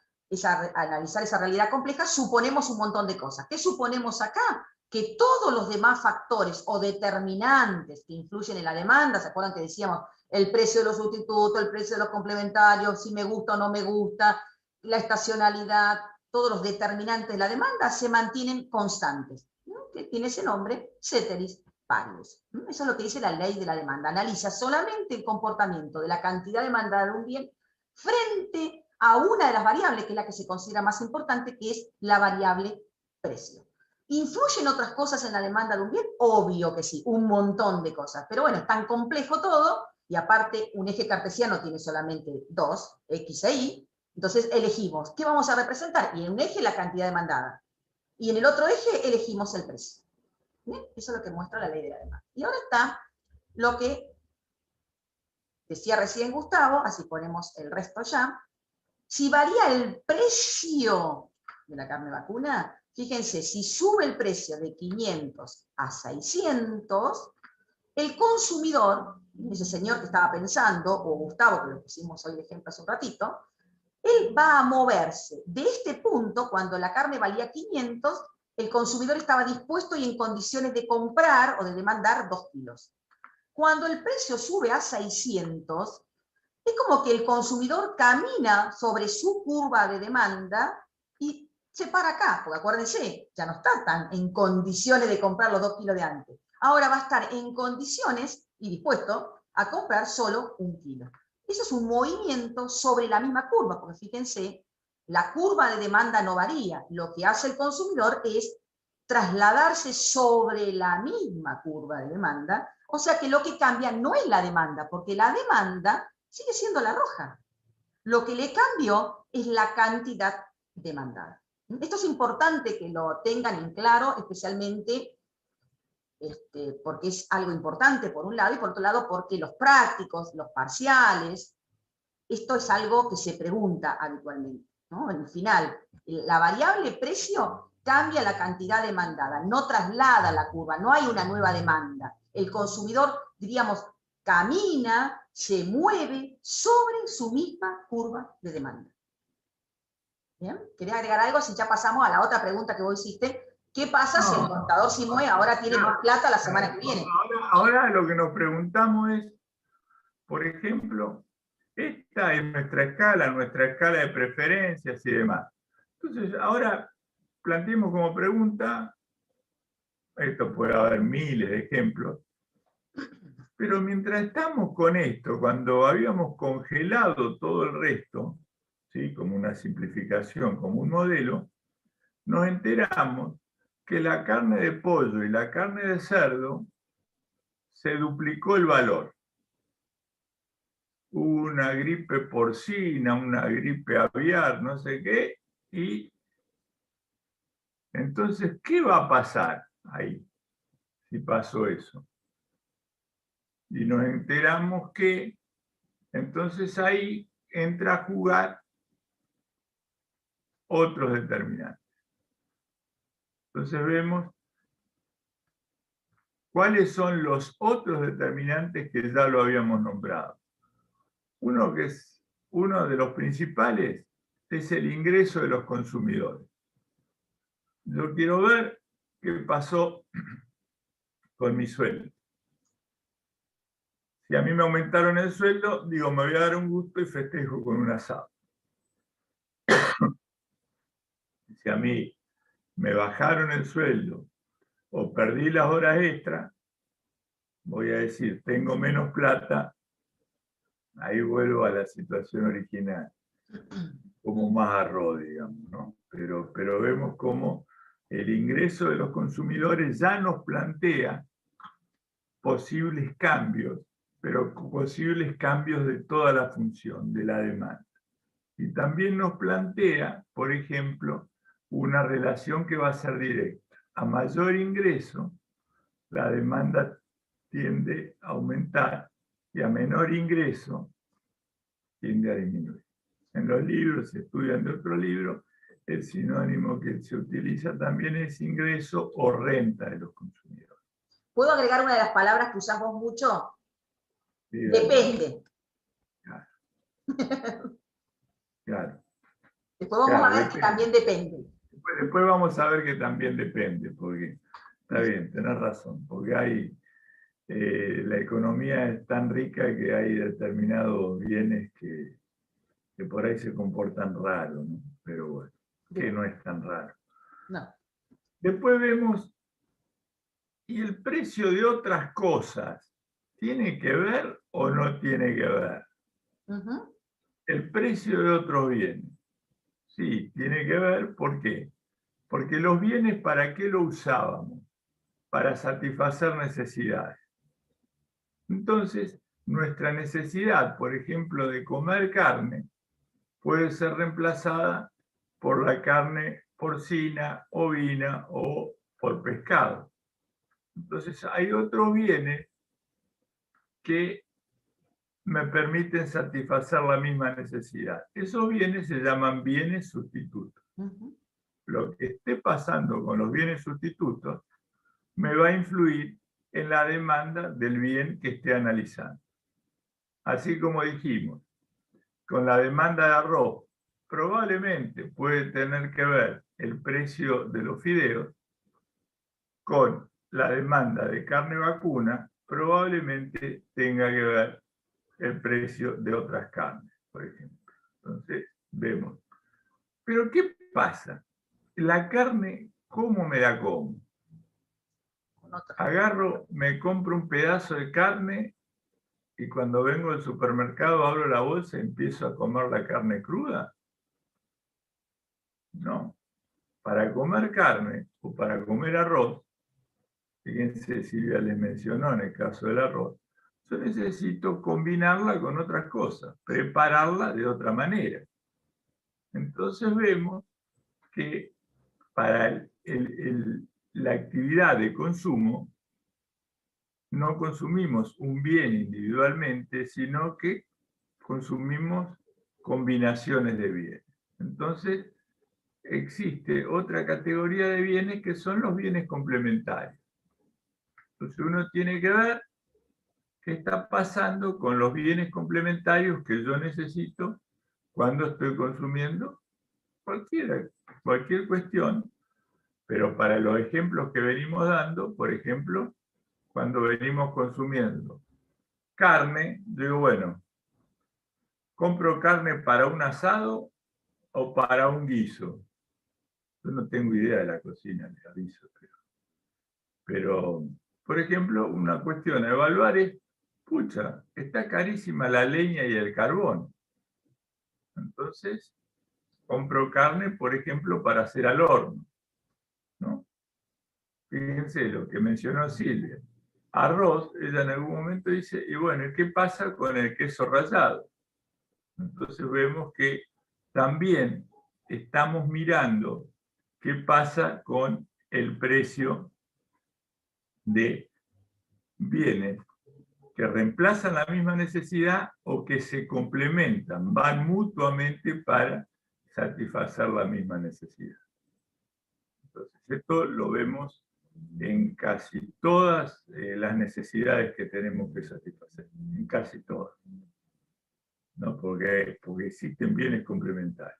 Speaker 1: analizar esa realidad compleja suponemos un montón de cosas? ¿Qué suponemos acá? Que todos los demás factores o determinantes que influyen en la demanda, ¿se acuerdan que decíamos el precio de los sustitutos, el precio de los complementarios, si me gusta o no me gusta, la estacionalidad, todos los determinantes de la demanda se mantienen constantes, ¿no? Que tiene ese nombre, ceteris paribus. Eso es lo que dice la ley de la demanda. Analiza solamente el comportamiento de la cantidad demandada de un bien frente a una de las variables, que es la que se considera más importante, que es la variable precio. ¿Influyen otras cosas en la demanda de un bien? Obvio que sí, un montón de cosas. Pero bueno, es tan complejo todo, y aparte un eje cartesiano tiene solamente dos, X e Y, entonces elegimos, ¿qué vamos a representar? Y en un eje la cantidad demandada, y en el otro eje elegimos el precio. ¿Bien? Eso es lo que muestra la ley de la demanda. Y ahora está lo que decía recién Gustavo, así ponemos el resto ya. Si varía el precio de la carne vacuna, fíjense, si sube el precio de 500 a 600, el consumidor, ese señor que estaba pensando, o Gustavo, que lo pusimos hoy de ejemplo hace un ratito, él va a moverse de este punto, cuando la carne valía 500, el consumidor estaba dispuesto y en condiciones de comprar o de demandar 2 kilos. Cuando el precio sube a 600, es como que el consumidor camina sobre su curva de demanda y se para acá, porque acuérdense, ya no está tan en condiciones de comprar los 2 kilos de antes. Ahora va a estar en condiciones y dispuesto a comprar solo 1 kilo. Eso es un movimiento sobre la misma curva, porque fíjense, la curva de demanda no varía. Lo que hace el consumidor es trasladarse sobre la misma curva de demanda, o sea que lo que cambia no es la demanda, porque la demanda sigue siendo la roja. Lo que le cambió es la cantidad demandada. Esto es importante que lo tengan en claro, especialmente porque es algo importante por un lado, y por otro lado porque los prácticos, los parciales, esto es algo que se pregunta habitualmente, ¿no? En el final, la variable precio cambia la cantidad demandada, no traslada la curva, no hay una nueva demanda. El consumidor, diríamos, camina, se mueve sobre su misma curva de demanda. ¿Bien? ¿Querés agregar algo? Si ya pasamos a la otra pregunta que vos hiciste. ¿Qué pasa si el contador Simue ahora tiene más plata la semana que viene?
Speaker 2: Ahora lo que nos preguntamos es, por ejemplo, esta es nuestra escala de preferencias y demás. Entonces, ahora planteemos como pregunta, esto puede haber miles de ejemplos, pero mientras estamos con esto, cuando habíamos congelado todo el resto, ¿sí? Como una simplificación, como un modelo, nos enteramos que la carne de pollo y la carne de cerdo se duplicó el valor. Hubo una gripe porcina, una gripe aviar, no sé qué, y entonces, ¿qué va a pasar ahí si pasó eso? Y nos enteramos que entonces ahí entra a jugar otros determinantes. Entonces vemos cuáles son los otros determinantes que ya lo habíamos nombrado. Uno que es uno de los principales es el ingreso de los consumidores. Yo quiero ver qué pasó con mi sueldo. Si a mí me aumentaron el sueldo, digo, me voy a dar un gusto y festejo con un asado. Si a mí me bajaron el sueldo o perdí las horas extras, voy a decir, tengo menos plata, ahí vuelvo a la situación original, como más arroz, digamos, ¿no? Pero vemos cómo el ingreso de los consumidores ya nos plantea posibles cambios, pero posibles cambios de toda la función de la demanda. Y también nos plantea, por ejemplo, una relación que va a ser directa. A mayor ingreso, la demanda tiende a aumentar y a menor ingreso tiende a disminuir. En los libros, se estudian de otro libro, el sinónimo que se utiliza también es ingreso o renta de los consumidores.
Speaker 1: ¿Puedo agregar una de las palabras que usás vos mucho?
Speaker 2: Sí,
Speaker 1: depende.
Speaker 2: Claro. Claro.
Speaker 1: Después vamos a ver que también depende.
Speaker 2: Después vamos a ver que también depende, porque está bien, tenés razón, porque hay, la economía es tan rica que hay determinados bienes que por ahí se comportan raro, ¿no? Pero bueno, que no es tan raro.
Speaker 1: No.
Speaker 2: Después vemos, ¿y el precio de otras cosas tiene que ver o no tiene que ver? El precio de otros bienes. Sí, tiene que ver, ¿por qué? Porque los bienes, ¿para qué lo usábamos? Para satisfacer necesidades. Entonces, nuestra necesidad, por ejemplo, de comer carne, puede ser reemplazada por la carne porcina, ovina o por pescado. Entonces, hay otros bienes que me permiten satisfacer la misma necesidad. Esos bienes se llaman bienes sustitutos. Lo que esté pasando con los bienes sustitutos me va a influir en la demanda del bien que esté analizando. Así como dijimos, con la demanda de arroz, probablemente puede tener que ver el precio de los fideos, con la demanda de carne vacuna, probablemente tenga que ver el precio de otras carnes, por ejemplo. Entonces, vemos. Pero, ¿qué pasa? La carne, ¿cómo me la como? Agarro, me compro un pedazo de carne y cuando vengo al supermercado abro la bolsa y empiezo a comer la carne cruda. No. Para comer carne o para comer arroz, fíjense, Silvia les mencionó en el caso del arroz, yo necesito combinarla con otras cosas, prepararla de otra manera. Entonces vemos que para la actividad de consumo no consumimos un bien individualmente, sino que consumimos combinaciones de bienes. Entonces, existe otra categoría de bienes que son los bienes complementarios. Entonces uno tiene que ver ¿Qué está pasando con los bienes complementarios que yo necesito cuando estoy consumiendo cualquier cuestión? Pero para los ejemplos que venimos dando, por ejemplo, cuando venimos consumiendo carne, digo, bueno, ¿compro carne para un asado o para un guiso? Yo no tengo idea de la cocina, les aviso. Pero, por ejemplo, una cuestión a evaluar es, pucha, está carísima la leña y el carbón. Entonces, compro carne, por ejemplo, para hacer al horno, ¿no? Fíjense lo que mencionó Silvia. Arroz, ella en algún momento dice, y bueno, ¿qué pasa con el queso rallado? Entonces vemos que también estamos mirando qué pasa con el precio de bienes que reemplazan la misma necesidad o que se complementan, van mutuamente para satisfacer la misma necesidad. Entonces, esto lo vemos en casi todas las necesidades que tenemos que satisfacer, en casi todas, ¿no? Porque existen bienes complementarios.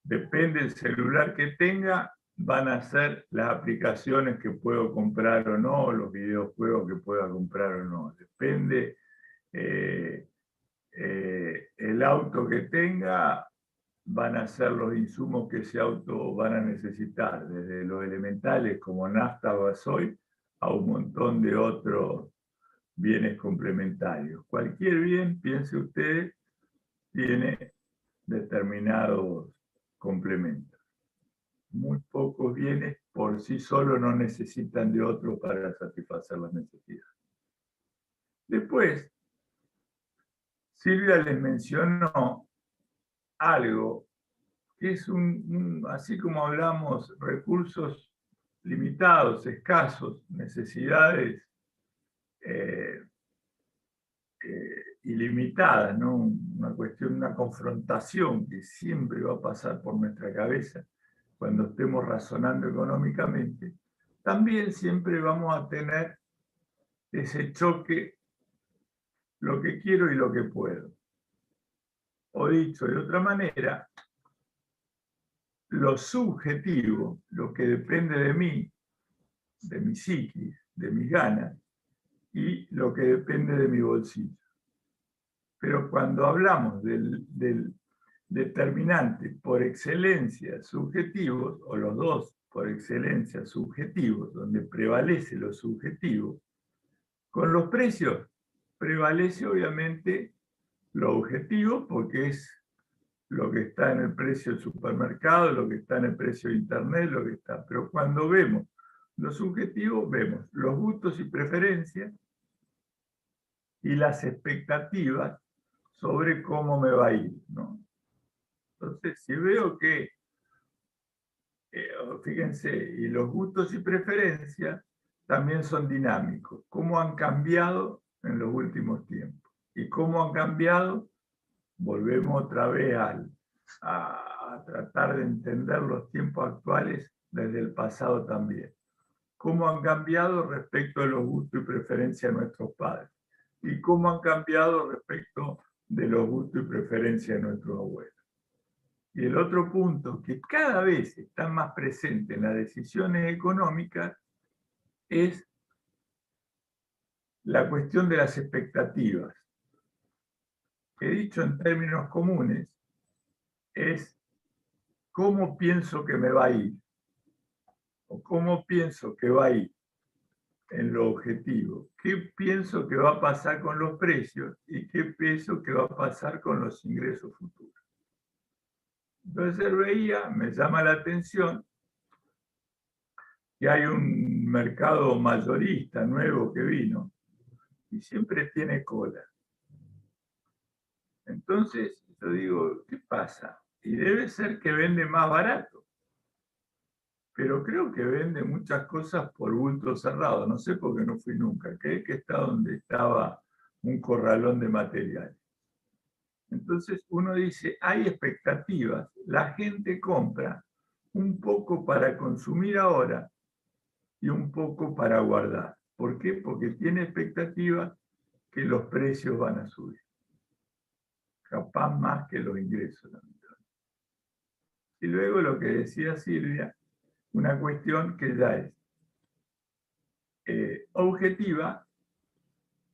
Speaker 2: Depende del celular que tenga, van a ser las aplicaciones que puedo comprar o no, los videojuegos que pueda comprar o no. Depende el auto que tenga, van a ser los insumos que ese auto van a necesitar, desde los elementales como nafta o gasoil, a un montón de otros bienes complementarios. Cualquier bien, piense usted, tiene determinados complementos. Muy pocos bienes por sí solos no necesitan de otro para satisfacer las necesidades. Después, Silvia les mencionó algo que es así como hablamos, recursos limitados, escasos, necesidades ilimitadas, ¿no? Una cuestión, una confrontación que siempre va a pasar por nuestra cabeza cuando estemos razonando económicamente. También siempre vamos a tener ese choque, lo que quiero y lo que puedo. O dicho de otra manera, lo subjetivo, lo que depende de mí, de mi psiquis, de mis ganas, y lo que depende de mi bolsillo. Pero cuando hablamos del determinante por excelencia subjetivos, o los dos por excelencia subjetivos, donde prevalece lo subjetivo, con los precios prevalece obviamente lo objetivo, porque es lo que está en el precio del supermercado, lo que está en el precio de internet, lo que está. Pero cuando vemos lo subjetivo, vemos los gustos y preferencias y las expectativas sobre cómo me va a ir, ¿no? Entonces, si veo que, fíjense, y los gustos y preferencias también son dinámicos, cómo han cambiado en los últimos tiempos. Y cómo han cambiado, volvemos otra vez a tratar de entender los tiempos actuales desde el pasado también. Cómo han cambiado respecto de los gustos y preferencias de nuestros padres. Y cómo han cambiado respecto de los gustos y preferencias de nuestros abuelos. Y el otro punto que cada vez está más presente en las decisiones económicas es la cuestión de las expectativas. He dicho en términos comunes, es cómo pienso que me va a ir, o cómo pienso que va a ir en lo objetivo, qué pienso que va a pasar con los precios y qué pienso que va a pasar con los ingresos futuros. Entonces él veía, me llama la atención, que hay un mercado mayorista nuevo que vino y siempre tiene cola. Entonces yo digo, ¿qué pasa? Y debe ser que vende más barato. Pero creo que vende muchas cosas por bulto cerrado. No sé por qué no fui nunca. Creí que está donde estaba un corralón de materiales. Entonces uno dice, hay expectativas. La gente compra un poco para consumir ahora y un poco para guardar. ¿Por qué? Porque tiene expectativas que los precios van a subir. Capaz más que los ingresos. Y luego lo que decía Silvia, una cuestión que ya es objetiva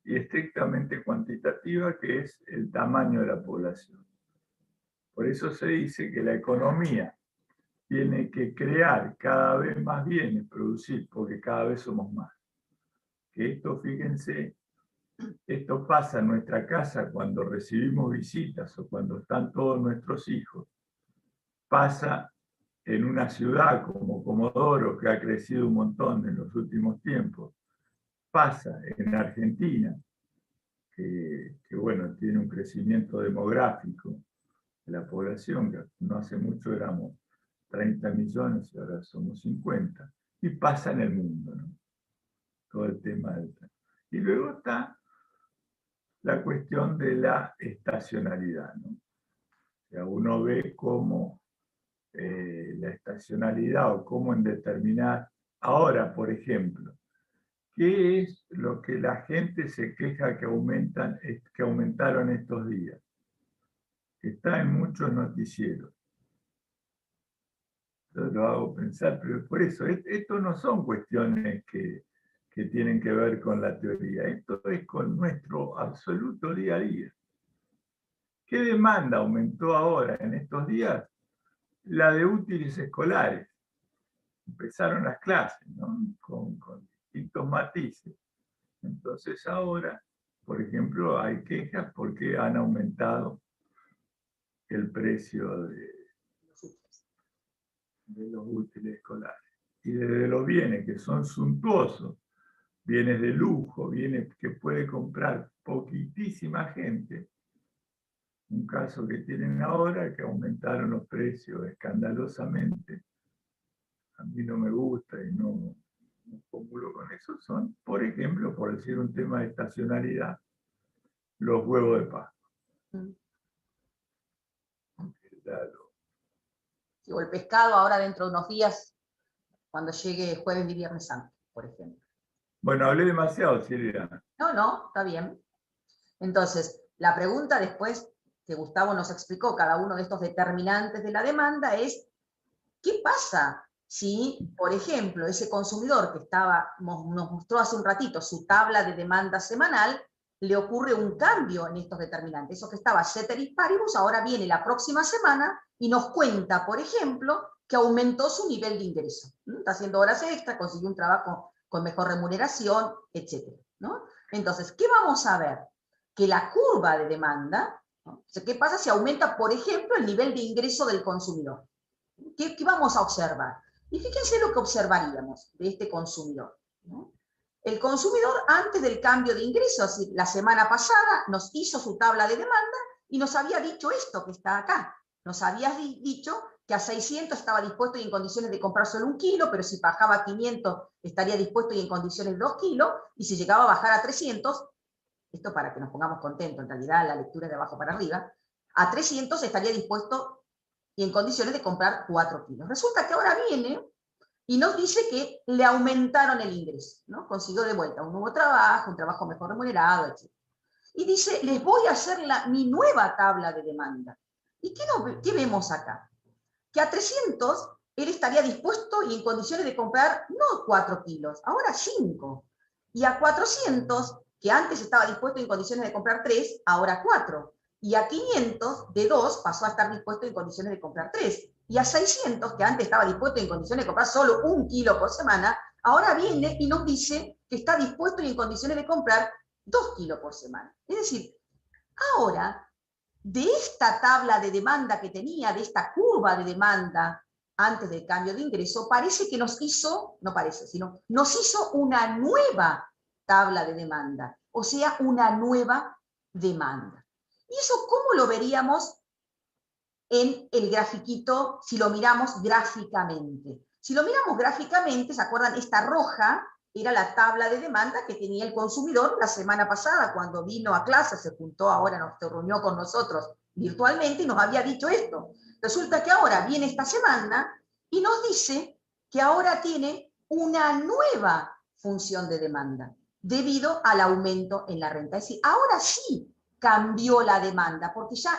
Speaker 2: y estrictamente cuantitativa, que es el tamaño de la población. Por eso se dice que la economía tiene que crear cada vez más bienes, producir, porque cada vez somos más. Que esto, fíjense, esto pasa en nuestra casa cuando recibimos visitas o cuando están todos nuestros hijos. Pasa en una ciudad como Comodoro, que ha crecido un montón en los últimos tiempos. Pasa en Argentina, que bueno, tiene un crecimiento demográfico de la población, que no hace mucho éramos 30 millones y ahora somos 50. Y pasa en el mundo, ¿no? Todo el tema del... Y luego está la cuestión de la estacionalidad, ¿no? O sea, uno ve cómo la estacionalidad o cómo en determinar... Ahora, por ejemplo, ¿qué es lo que la gente se queja que aumentaron estos días? Está en muchos noticieros. Yo lo hago pensar, pero por eso, esto no son cuestiones que tienen que ver con la teoría, esto es con nuestro absoluto día a día. ¿Qué demanda aumentó ahora en estos días? La de útiles escolares. Empezaron las clases, ¿no? con distintos matices. Entonces ahora, por ejemplo, hay quejas porque han aumentado el precio de los útiles escolares. Y de los bienes que son suntuosos, bienes de lujo, bienes que puede comprar poquitísima gente, un caso que tienen ahora, que aumentaron los precios escandalosamente, a mí no me gusta y no comulgo con eso, son, por ejemplo, por decir un tema de estacionalidad, los huevos de Pascua.
Speaker 1: O el pescado ahora dentro de unos días, cuando llegue jueves y viernes santo, por ejemplo.
Speaker 2: Bueno, hablé demasiado, Silvia.
Speaker 1: No, está bien. Entonces, la pregunta después que Gustavo nos explicó, cada uno de estos determinantes de la demanda, es ¿qué pasa si, por ejemplo, ese consumidor que nos mostró hace un ratito su tabla de demanda semanal, le ocurre un cambio en estos determinantes? Eso que estaba ceteris paribus, ahora viene la próxima semana y nos cuenta, por ejemplo, que aumentó su nivel de ingreso. Está haciendo horas extras, consiguió un trabajo con mejor remuneración, etc., ¿no? Entonces, ¿qué vamos a ver? Que la curva de demanda, ¿no? ¿Qué pasa si aumenta, por ejemplo, el nivel de ingreso del consumidor? ¿Qué vamos a observar? Y fíjense lo que observaríamos de este consumidor, ¿no? El consumidor, antes del cambio de ingresos, la semana pasada, nos hizo su tabla de demanda y nos había dicho esto que está acá. Nos había dicho que a 600 estaba dispuesto y en condiciones de comprar solo 1 kilo, pero si bajaba a 500 estaría dispuesto y en condiciones de 2 kilos, y si llegaba a bajar a 300, esto para que nos pongamos contentos, en realidad la lectura es de abajo para arriba, a 300 estaría dispuesto y en condiciones de comprar 4 kilos. Resulta que ahora viene y nos dice que le aumentaron el ingreso, ¿no? Consiguió de vuelta un nuevo trabajo, un trabajo mejor remunerado, etc. Y dice, les voy a hacer mi nueva tabla de demanda. ¿Y qué vemos acá? Que a 300 él estaría dispuesto y en condiciones de comprar no 4 kilos, ahora 5. Y a 400, que antes estaba dispuesto y en condiciones de comprar 3, ahora 4. Y a 500, de 2, pasó a estar dispuesto y en condiciones de comprar 3. Y a 600, que antes estaba dispuesto y en condiciones de comprar solo 1 kilo por semana, ahora viene y nos dice que está dispuesto y en condiciones de comprar 2 kilos por semana. Es decir, ahora, de esta tabla de demanda que tenía, de esta curva de demanda antes del cambio de ingreso, parece que nos hizo, no parece, sino nos hizo una nueva tabla de demanda, o sea, una nueva demanda. ¿Y eso cómo lo veríamos en el grafiquito si lo miramos gráficamente? Si lo miramos gráficamente, ¿se acuerdan? Esta roja era la tabla de demanda que tenía el consumidor la semana pasada, cuando vino a clase, se juntó, ahora se reunió con nosotros virtualmente y nos había dicho esto. Resulta que ahora viene esta semana y nos dice que ahora tiene una nueva función de demanda. debido al aumento en la renta. Es decir, ahora sí cambió la demanda, porque ya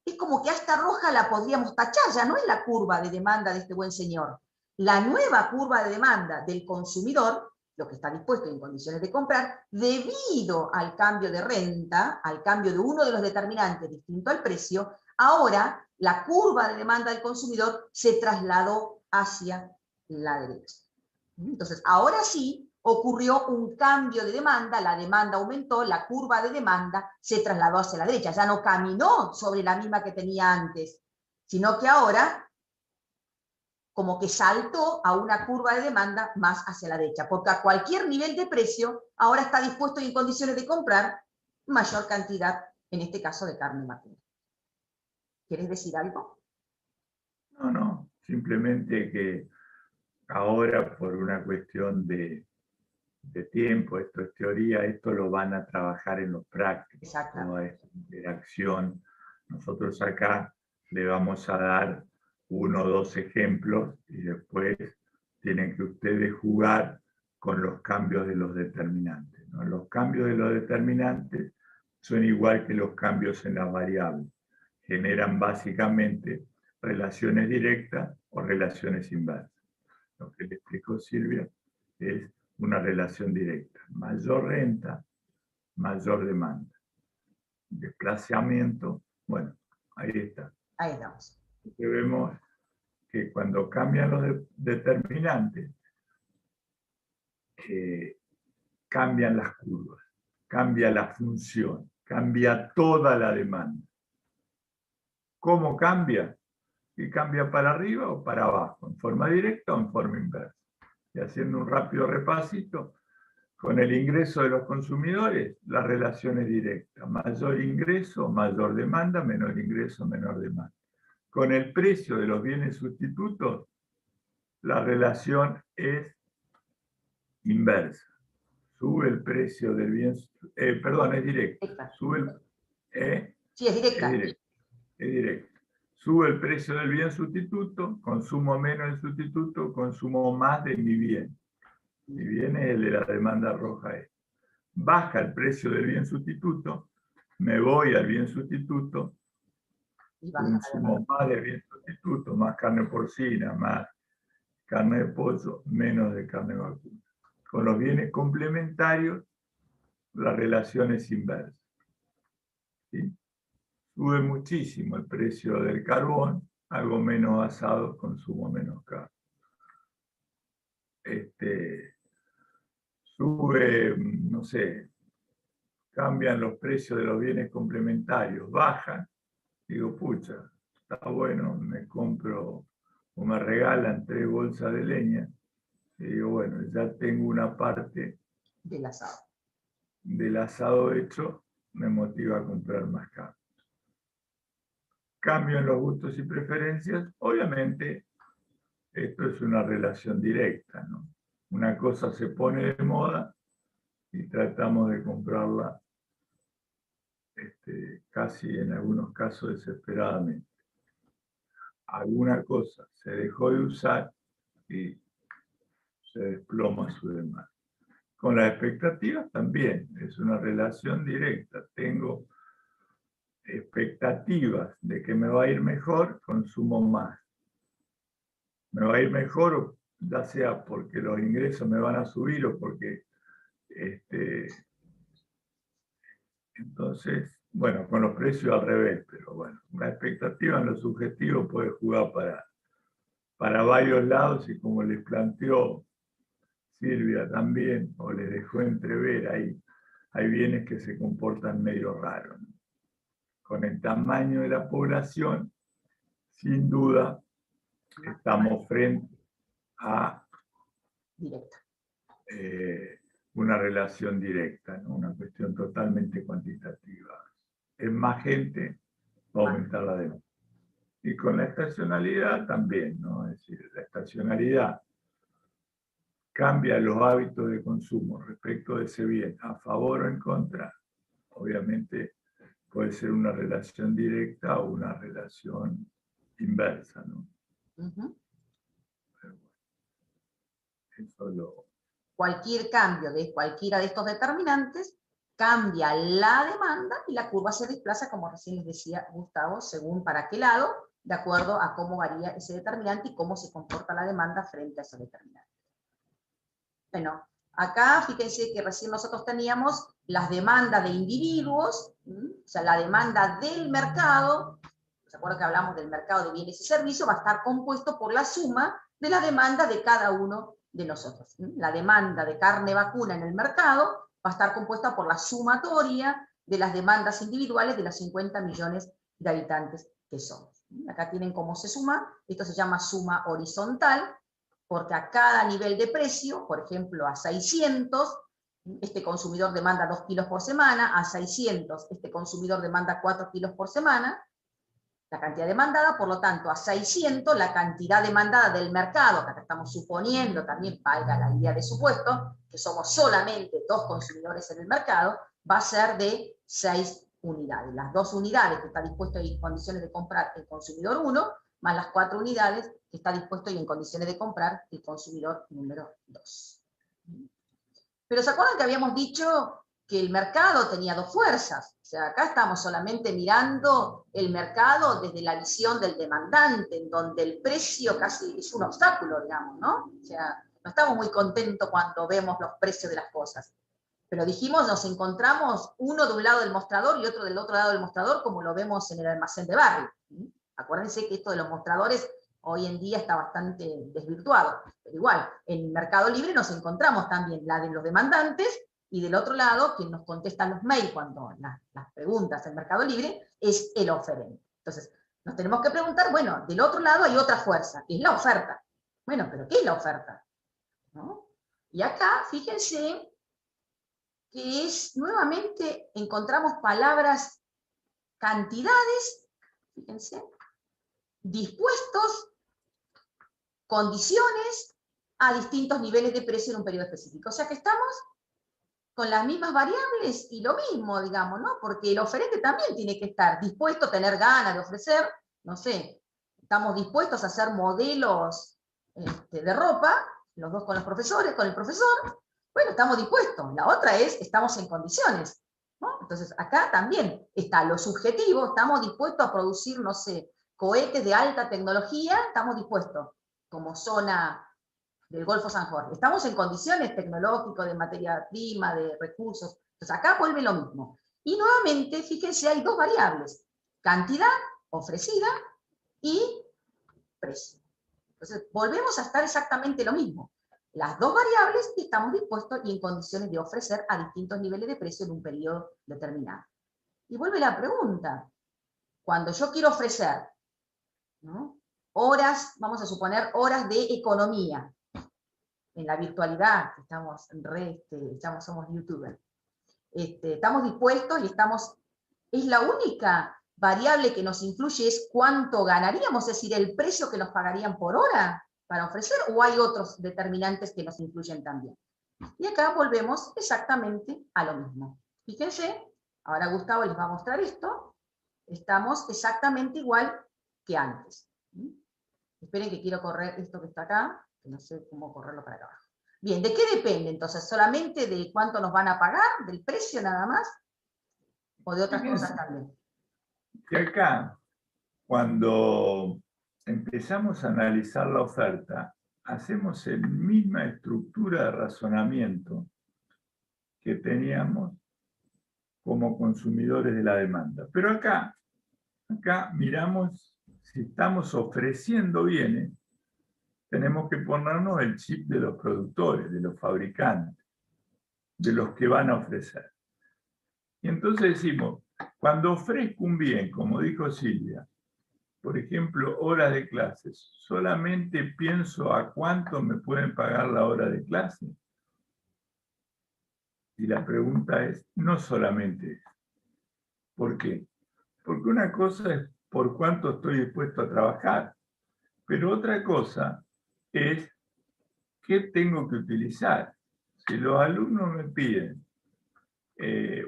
Speaker 1: es como que hasta roja la podríamos tachar, ya no es la curva de demanda de este buen señor. La nueva curva de demanda del consumidor, lo que está dispuesto en condiciones de comprar, debido al cambio de renta, al cambio de uno de los determinantes distinto al precio, ahora la curva de demanda del consumidor se trasladó hacia la derecha. Entonces, ahora sí ocurrió un cambio de demanda, la demanda aumentó, la curva de demanda se trasladó hacia la derecha, ya no caminó sobre la misma que tenía antes, sino que ahora como que saltó a una curva de demanda más hacia la derecha, porque a cualquier nivel de precio ahora está dispuesto y en condiciones de comprar mayor cantidad, en este caso de carne vacuna. ¿Quieres decir algo?
Speaker 2: No, no, simplemente que ahora por una cuestión de tiempo, esto es teoría, esto lo van a trabajar en lo práctico, toda esta interacción. Nosotros acá le vamos a dar 1 o 2 ejemplos y después tienen que ustedes jugar con los cambios de los determinantes, ¿no? Los cambios de los determinantes son igual que los cambios en las variables. Generan básicamente relaciones directas o relaciones inversas. Lo que le explicó Silvia es una relación directa. Mayor renta, mayor demanda. Desplazamiento, bueno, ahí está.
Speaker 1: Ahí estamos.
Speaker 2: Porque vemos que cuando cambian los determinantes, cambian las curvas, cambia la función, cambia toda la demanda. ¿Cómo cambia? Y cambia para arriba o para abajo, en forma directa o en forma inversa. Y haciendo un rápido repasito, con el ingreso de los consumidores, la relación es directa. Mayor ingreso, mayor demanda, menor ingreso, menor demanda. Con el precio de los bienes sustitutos, la relación es inversa. Sube el precio del bien, perdón, es directa. Sube
Speaker 1: sí, es directa.
Speaker 2: Es directa. Sube el precio del bien sustituto, consumo menos del sustituto, consumo más de mi bien. Mi bien es el de la demanda roja. Baja el precio del bien sustituto, me voy al bien sustituto, consumo más de bien sustituto, más carne porcina, más carne de pollo, menos de carne vacuna. Con los bienes complementarios, la relación es inversa. ¿Sí? Sube muchísimo el precio del carbón, algo menos asado, consumo menos carne. Sube, no sé, cambian los precios de los bienes complementarios, bajan, digo, pucha, está bueno, me compro o me regalan 3 bolsas de leña, y digo, bueno, ya tengo una parte del asado hecho, me motiva a comprar más carne. Cambio en los gustos y preferencias, obviamente esto es una relación directa, ¿no? Una cosa se pone de moda y tratamos de comprarla casi en algunos casos desesperadamente. Alguna cosa se dejó de usar y se desploma su demanda. Con las expectativas también, es una relación directa. Tengo expectativas de que me va a ir mejor, consumo más. Me va a ir mejor, ya sea porque los ingresos me van a subir o porque entonces, bueno, con los precios al revés, pero bueno, la expectativa en lo subjetivo puede jugar para varios lados y como les planteó Silvia también, o les dejó entrever, hay bienes que se comportan medio raros, ¿no? Con el tamaño de la población, sin duda, estamos frente a una relación directa, ¿no? Una cuestión totalmente cuantitativa. Es más gente, va a aumentar la demanda. Y con la estacionalidad también, ¿no? Es decir, la estacionalidad cambia los hábitos de consumo respecto de ese bien, a favor o en contra. Obviamente puede ser una relación directa o una relación inversa, ¿no? Pero bueno, eso
Speaker 1: cualquier cambio de cualquiera de estos determinantes cambia la demanda y la curva se desplaza, como recién les decía Gustavo, según para qué lado, de acuerdo a cómo varía ese determinante y cómo se comporta la demanda frente a esos determinantes. Bueno, acá fíjense que recién nosotros teníamos las demandas de individuos, o sea, la demanda del mercado. ¿Se acuerdan que hablamos del mercado de bienes y servicios? Va a estar compuesto por la suma de la demanda de cada uno de nosotros. La demanda de carne vacuna en el mercado va a estar compuesta por la sumatoria de las demandas individuales de los 50 millones de habitantes que somos. Acá tienen cómo se suma. Esto se llama suma horizontal, porque a cada nivel de precio, por ejemplo, a 600, este consumidor demanda 2 kilos por semana, a 600, este consumidor demanda 4 kilos por semana, la cantidad demandada, por lo tanto, a 600, la cantidad demandada del mercado, que acá estamos suponiendo, también valga la idea de supuesto, que somos solamente 2 consumidores en el mercado, va a ser de 6 unidades. Las 2 unidades que está dispuesto y en condiciones de comprar el consumidor 1, más las 4 unidades que está dispuesto y en condiciones de comprar el consumidor número 2. Pero ¿se acuerdan que habíamos dicho que el mercado tenía 2 fuerzas? O sea, acá estamos solamente mirando el mercado desde la visión del demandante, en donde el precio casi es un obstáculo, digamos, ¿no? O sea, no estamos muy contentos cuando vemos los precios de las cosas. Pero dijimos, nos encontramos uno de un lado del mostrador y otro del otro lado del mostrador, como lo vemos en el almacén de barrio. Acuérdense que esto de los mostradores hoy en día está bastante desvirtuado. Pero igual, en Mercado Libre nos encontramos también la de los demandantes, y del otro lado, quien nos contesta los mails cuando las preguntas en Mercado Libre, es el oferente. Entonces, nos tenemos que preguntar, bueno, del otro lado hay otra fuerza, que es la oferta. Bueno, pero ¿qué es la oferta? ¿No? Y acá, fíjense, que es, nuevamente, encontramos palabras, cantidades, fíjense, dispuestos, condiciones, a distintos niveles de precio en un periodo específico. O sea que estamos con las mismas variables y lo mismo, digamos, ¿no? Porque el oferente también tiene que estar dispuesto a tener ganas de ofrecer, no sé, estamos dispuestos a hacer modelos de ropa, los dos con los profesores, con el profesor, bueno, estamos dispuestos. La otra es, estamos en condiciones, ¿no? Entonces, acá también está lo subjetivo, estamos dispuestos a producir, no sé, cohetes de alta tecnología, estamos dispuestos, como zona del Golfo San Jorge. Estamos en condiciones tecnológicas, de materia prima, de recursos. Entonces acá vuelve lo mismo. Y nuevamente, fíjense, hay 2 variables. Cantidad ofrecida y precio. Entonces volvemos a estar exactamente lo mismo. Las 2 variables que estamos dispuestos y en condiciones de ofrecer a distintos niveles de precio en un periodo determinado. Y vuelve la pregunta. Cuando yo quiero ofrecer, ¿no?, horas, vamos a suponer horas de economía, en la virtualidad, estamos somos youtubers, estamos dispuestos y es la única variable que nos influye es cuánto ganaríamos, es decir, el precio que nos pagarían por hora para ofrecer, o hay otros determinantes que nos influyen también. Y acá volvemos exactamente a lo mismo. Fíjense, ahora Gustavo les va a mostrar esto, estamos exactamente igual que antes. Esperen que quiero correr esto que está acá, que no sé cómo correrlo para acá abajo. Bien, ¿de qué depende entonces? ¿Solamente de cuánto nos van a pagar? ¿Del precio nada más? ¿O de otras cosas también?
Speaker 2: Y acá, cuando empezamos a analizar la oferta, hacemos la misma estructura de razonamiento que teníamos como consumidores de la demanda. Pero acá miramos si estamos ofreciendo bienes, tenemos que ponernos el chip de los productores, de los fabricantes, de los que van a ofrecer. Y entonces decimos, cuando ofrezco un bien, como dijo Silvia, por ejemplo, horas de clases, ¿solamente pienso a cuánto me pueden pagar la hora de clase? Y la pregunta es, no solamente eso. ¿Por qué? Porque una cosa es por cuánto estoy dispuesto a trabajar, pero otra cosa es qué tengo que utilizar. Si los alumnos me piden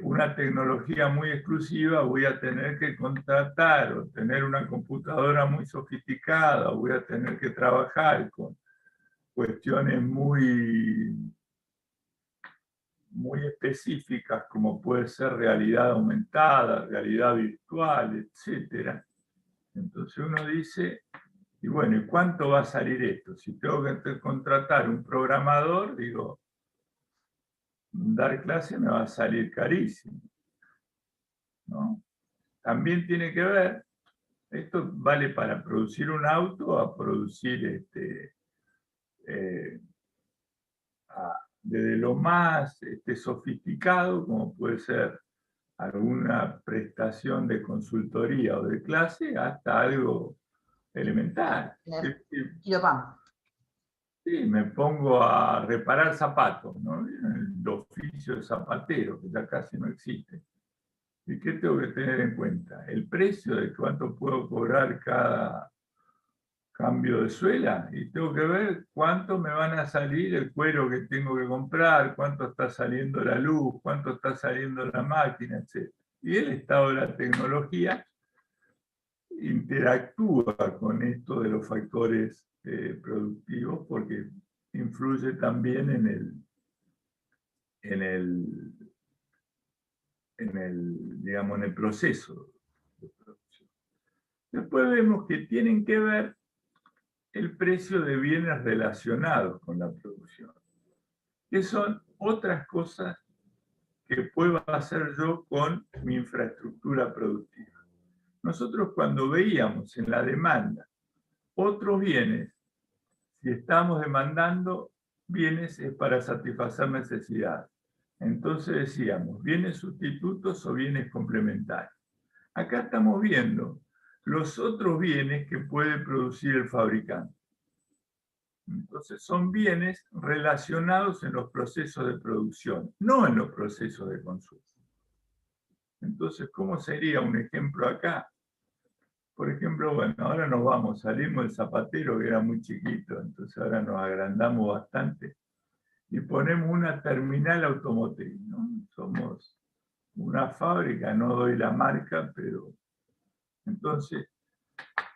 Speaker 2: una tecnología muy exclusiva, voy a tener que contratar o tener una computadora muy sofisticada, o voy a tener que trabajar con cuestiones muy muy específicas, como puede ser realidad aumentada, realidad virtual, etc. Entonces uno dice, y bueno, ¿y cuánto va a salir esto? Si tengo que contratar un programador, digo, dar clase me va a salir carísimo, ¿no? También tiene que ver, esto vale para producir un auto, a producir desde lo más sofisticado, como puede ser alguna prestación de consultoría o de clase, hasta algo elemental. Sí, me pongo a reparar zapatos, ¿no? El oficio de zapatero, que ya casi no existe. ¿Y qué tengo que tener en cuenta? El precio de cuánto puedo cobrar cada cambio de suela, y tengo que ver cuánto me van a salir el cuero que tengo que comprar, cuánto está saliendo la luz, cuánto está saliendo la máquina, etc. Y el estado de la tecnología interactúa con esto de los factores productivos, porque influye también digamos, en el proceso de producción. Después vemos que tienen que ver el precio de bienes relacionados con la producción, que son otras cosas que puedo hacer yo con mi infraestructura productiva. Nosotros, cuando veíamos en la demanda otros bienes, si estamos demandando bienes es para satisfacer necesidades. Entonces decíamos, bienes sustitutos o bienes complementarios. Acá estamos viendo los otros bienes que puede producir el fabricante. Entonces son bienes relacionados en los procesos de producción, no en los procesos de consumo. Entonces, ¿cómo sería un ejemplo acá? Por ejemplo, bueno, ahora nos vamos, salimos del zapatero que era muy chiquito, entonces ahora nos agrandamos bastante y ponemos una terminal automotriz, ¿no? Somos una fábrica, no doy la marca, pero entonces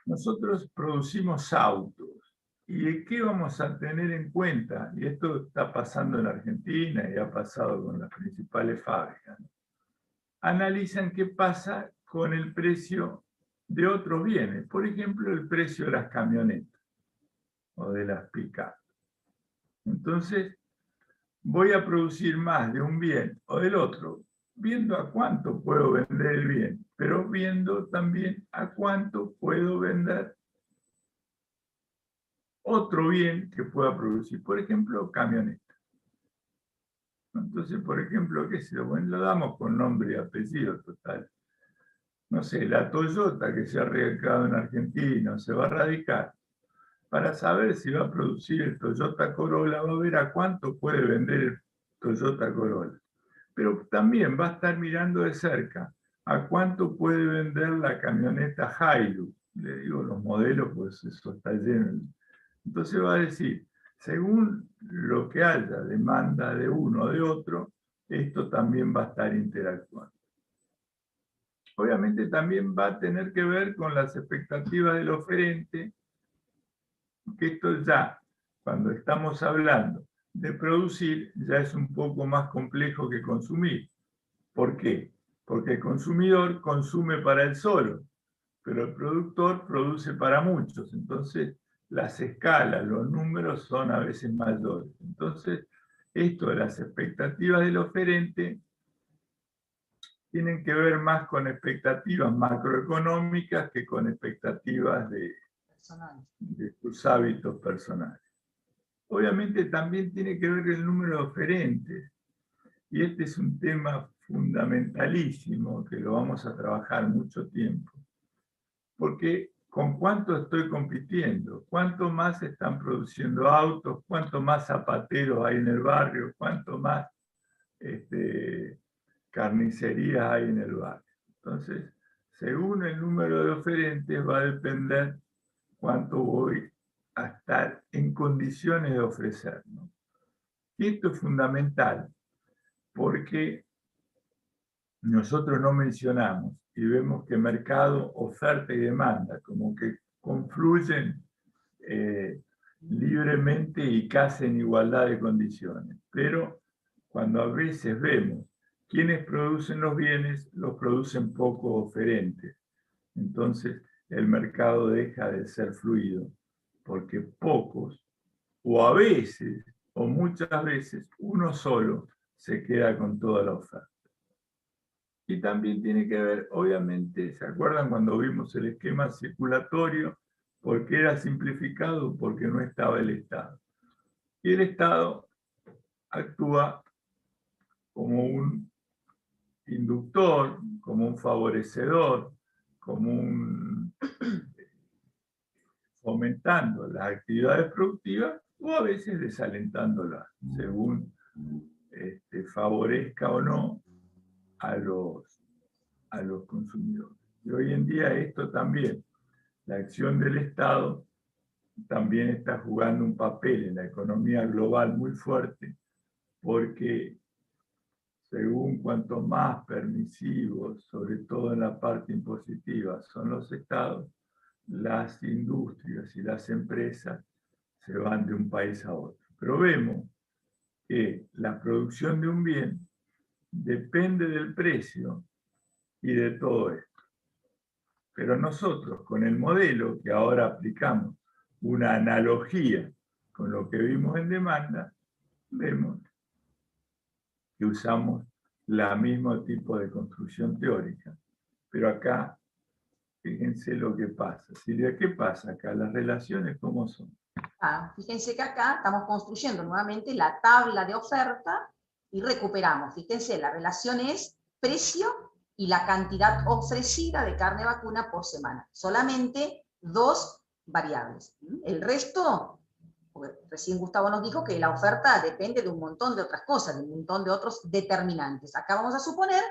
Speaker 2: nosotros producimos autos. ¿Y qué vamos a tener en cuenta? Y esto está pasando en Argentina y ha pasado con las principales fábricas, ¿no? Analizan qué pasa con el precio de otros bienes. Por ejemplo, el precio de las camionetas o de las pick-up. Entonces, voy a producir más de un bien o del otro, viendo a cuánto puedo vender el bien, pero viendo también a cuánto puedo vender otro bien que pueda producir. Por ejemplo, camionetas. Entonces, por ejemplo, qué sé yo, bueno, lo damos con nombre y apellido total. No sé, la Toyota que se ha radicado en Argentina, se va a radicar. Para saber si va a producir el Toyota Corolla, va a ver a cuánto puede vender el Toyota Corolla. Pero también va a estar mirando de cerca a cuánto puede vender la camioneta Hilux. Le digo los modelos, pues eso está lleno. Entonces va a decir, según lo que haya demanda de uno o de otro, esto también va a estar interactuando. Obviamente también va a tener que ver con las expectativas del oferente, que esto ya, cuando estamos hablando de producir, ya es un poco más complejo que consumir. ¿Por qué? Porque el consumidor consume para él solo, pero el productor produce para muchos. Entonces, las escalas, los números son a veces mayores. Entonces, esto de las expectativas del oferente tienen que ver más con expectativas macroeconómicas que con expectativas de sus hábitos personales. Obviamente también tiene que ver el número de oferentes, y este es un tema fundamentalísimo que lo vamos a trabajar mucho tiempo, porque ¿con cuánto estoy compitiendo? ¿Cuánto más están produciendo autos? ¿Cuánto más zapateros hay en el barrio? ¿Cuánto más carnicerías hay en el barrio? Entonces, según el número de oferentes va a depender cuánto voy a estar en condiciones de ofrecer, ¿no? Y esto es fundamental porque nosotros no mencionamos y vemos que mercado, oferta y demanda como que confluyen libremente y casi en igualdad de condiciones. Pero cuando a veces vemos quienes producen los bienes, los producen poco oferentes. Entonces el mercado deja de ser fluido, porque pocos, o a veces, o muchas veces, uno solo se queda con toda la oferta. Y también tiene que ver, obviamente, ¿se acuerdan cuando vimos el esquema circulatorio? Porque era simplificado, porque no estaba el Estado. Y el Estado actúa como un inductor, como un favorecedor, como un fomentando las actividades productivas o a veces desalentándolas, según favorezca o no a los consumidores. Y hoy en día esto también, la acción del Estado también está jugando un papel en la economía global muy fuerte, porque según cuanto más permisivos, sobre todo en la parte impositiva, son los estados, las industrias y las empresas se van de un país a otro. Pero vemos que la producción de un bien depende del precio y de todo esto. Pero nosotros, con el modelo que ahora aplicamos, una analogía con lo que vimos en demanda, vemos que usamos el mismo tipo de construcción teórica. Pero acá, fíjense lo que pasa. Silvia, ¿qué pasa acá? Las relaciones, ¿cómo son?
Speaker 1: Fíjense que acá estamos construyendo nuevamente la tabla de oferta y recuperamos. Fíjense, la relación es precio y la cantidad ofrecida de carne vacuna por semana. Solamente dos variables. El resto, recién Gustavo nos dijo que la oferta depende de un montón de otras cosas, de un montón de otros determinantes. Acá vamos a suponer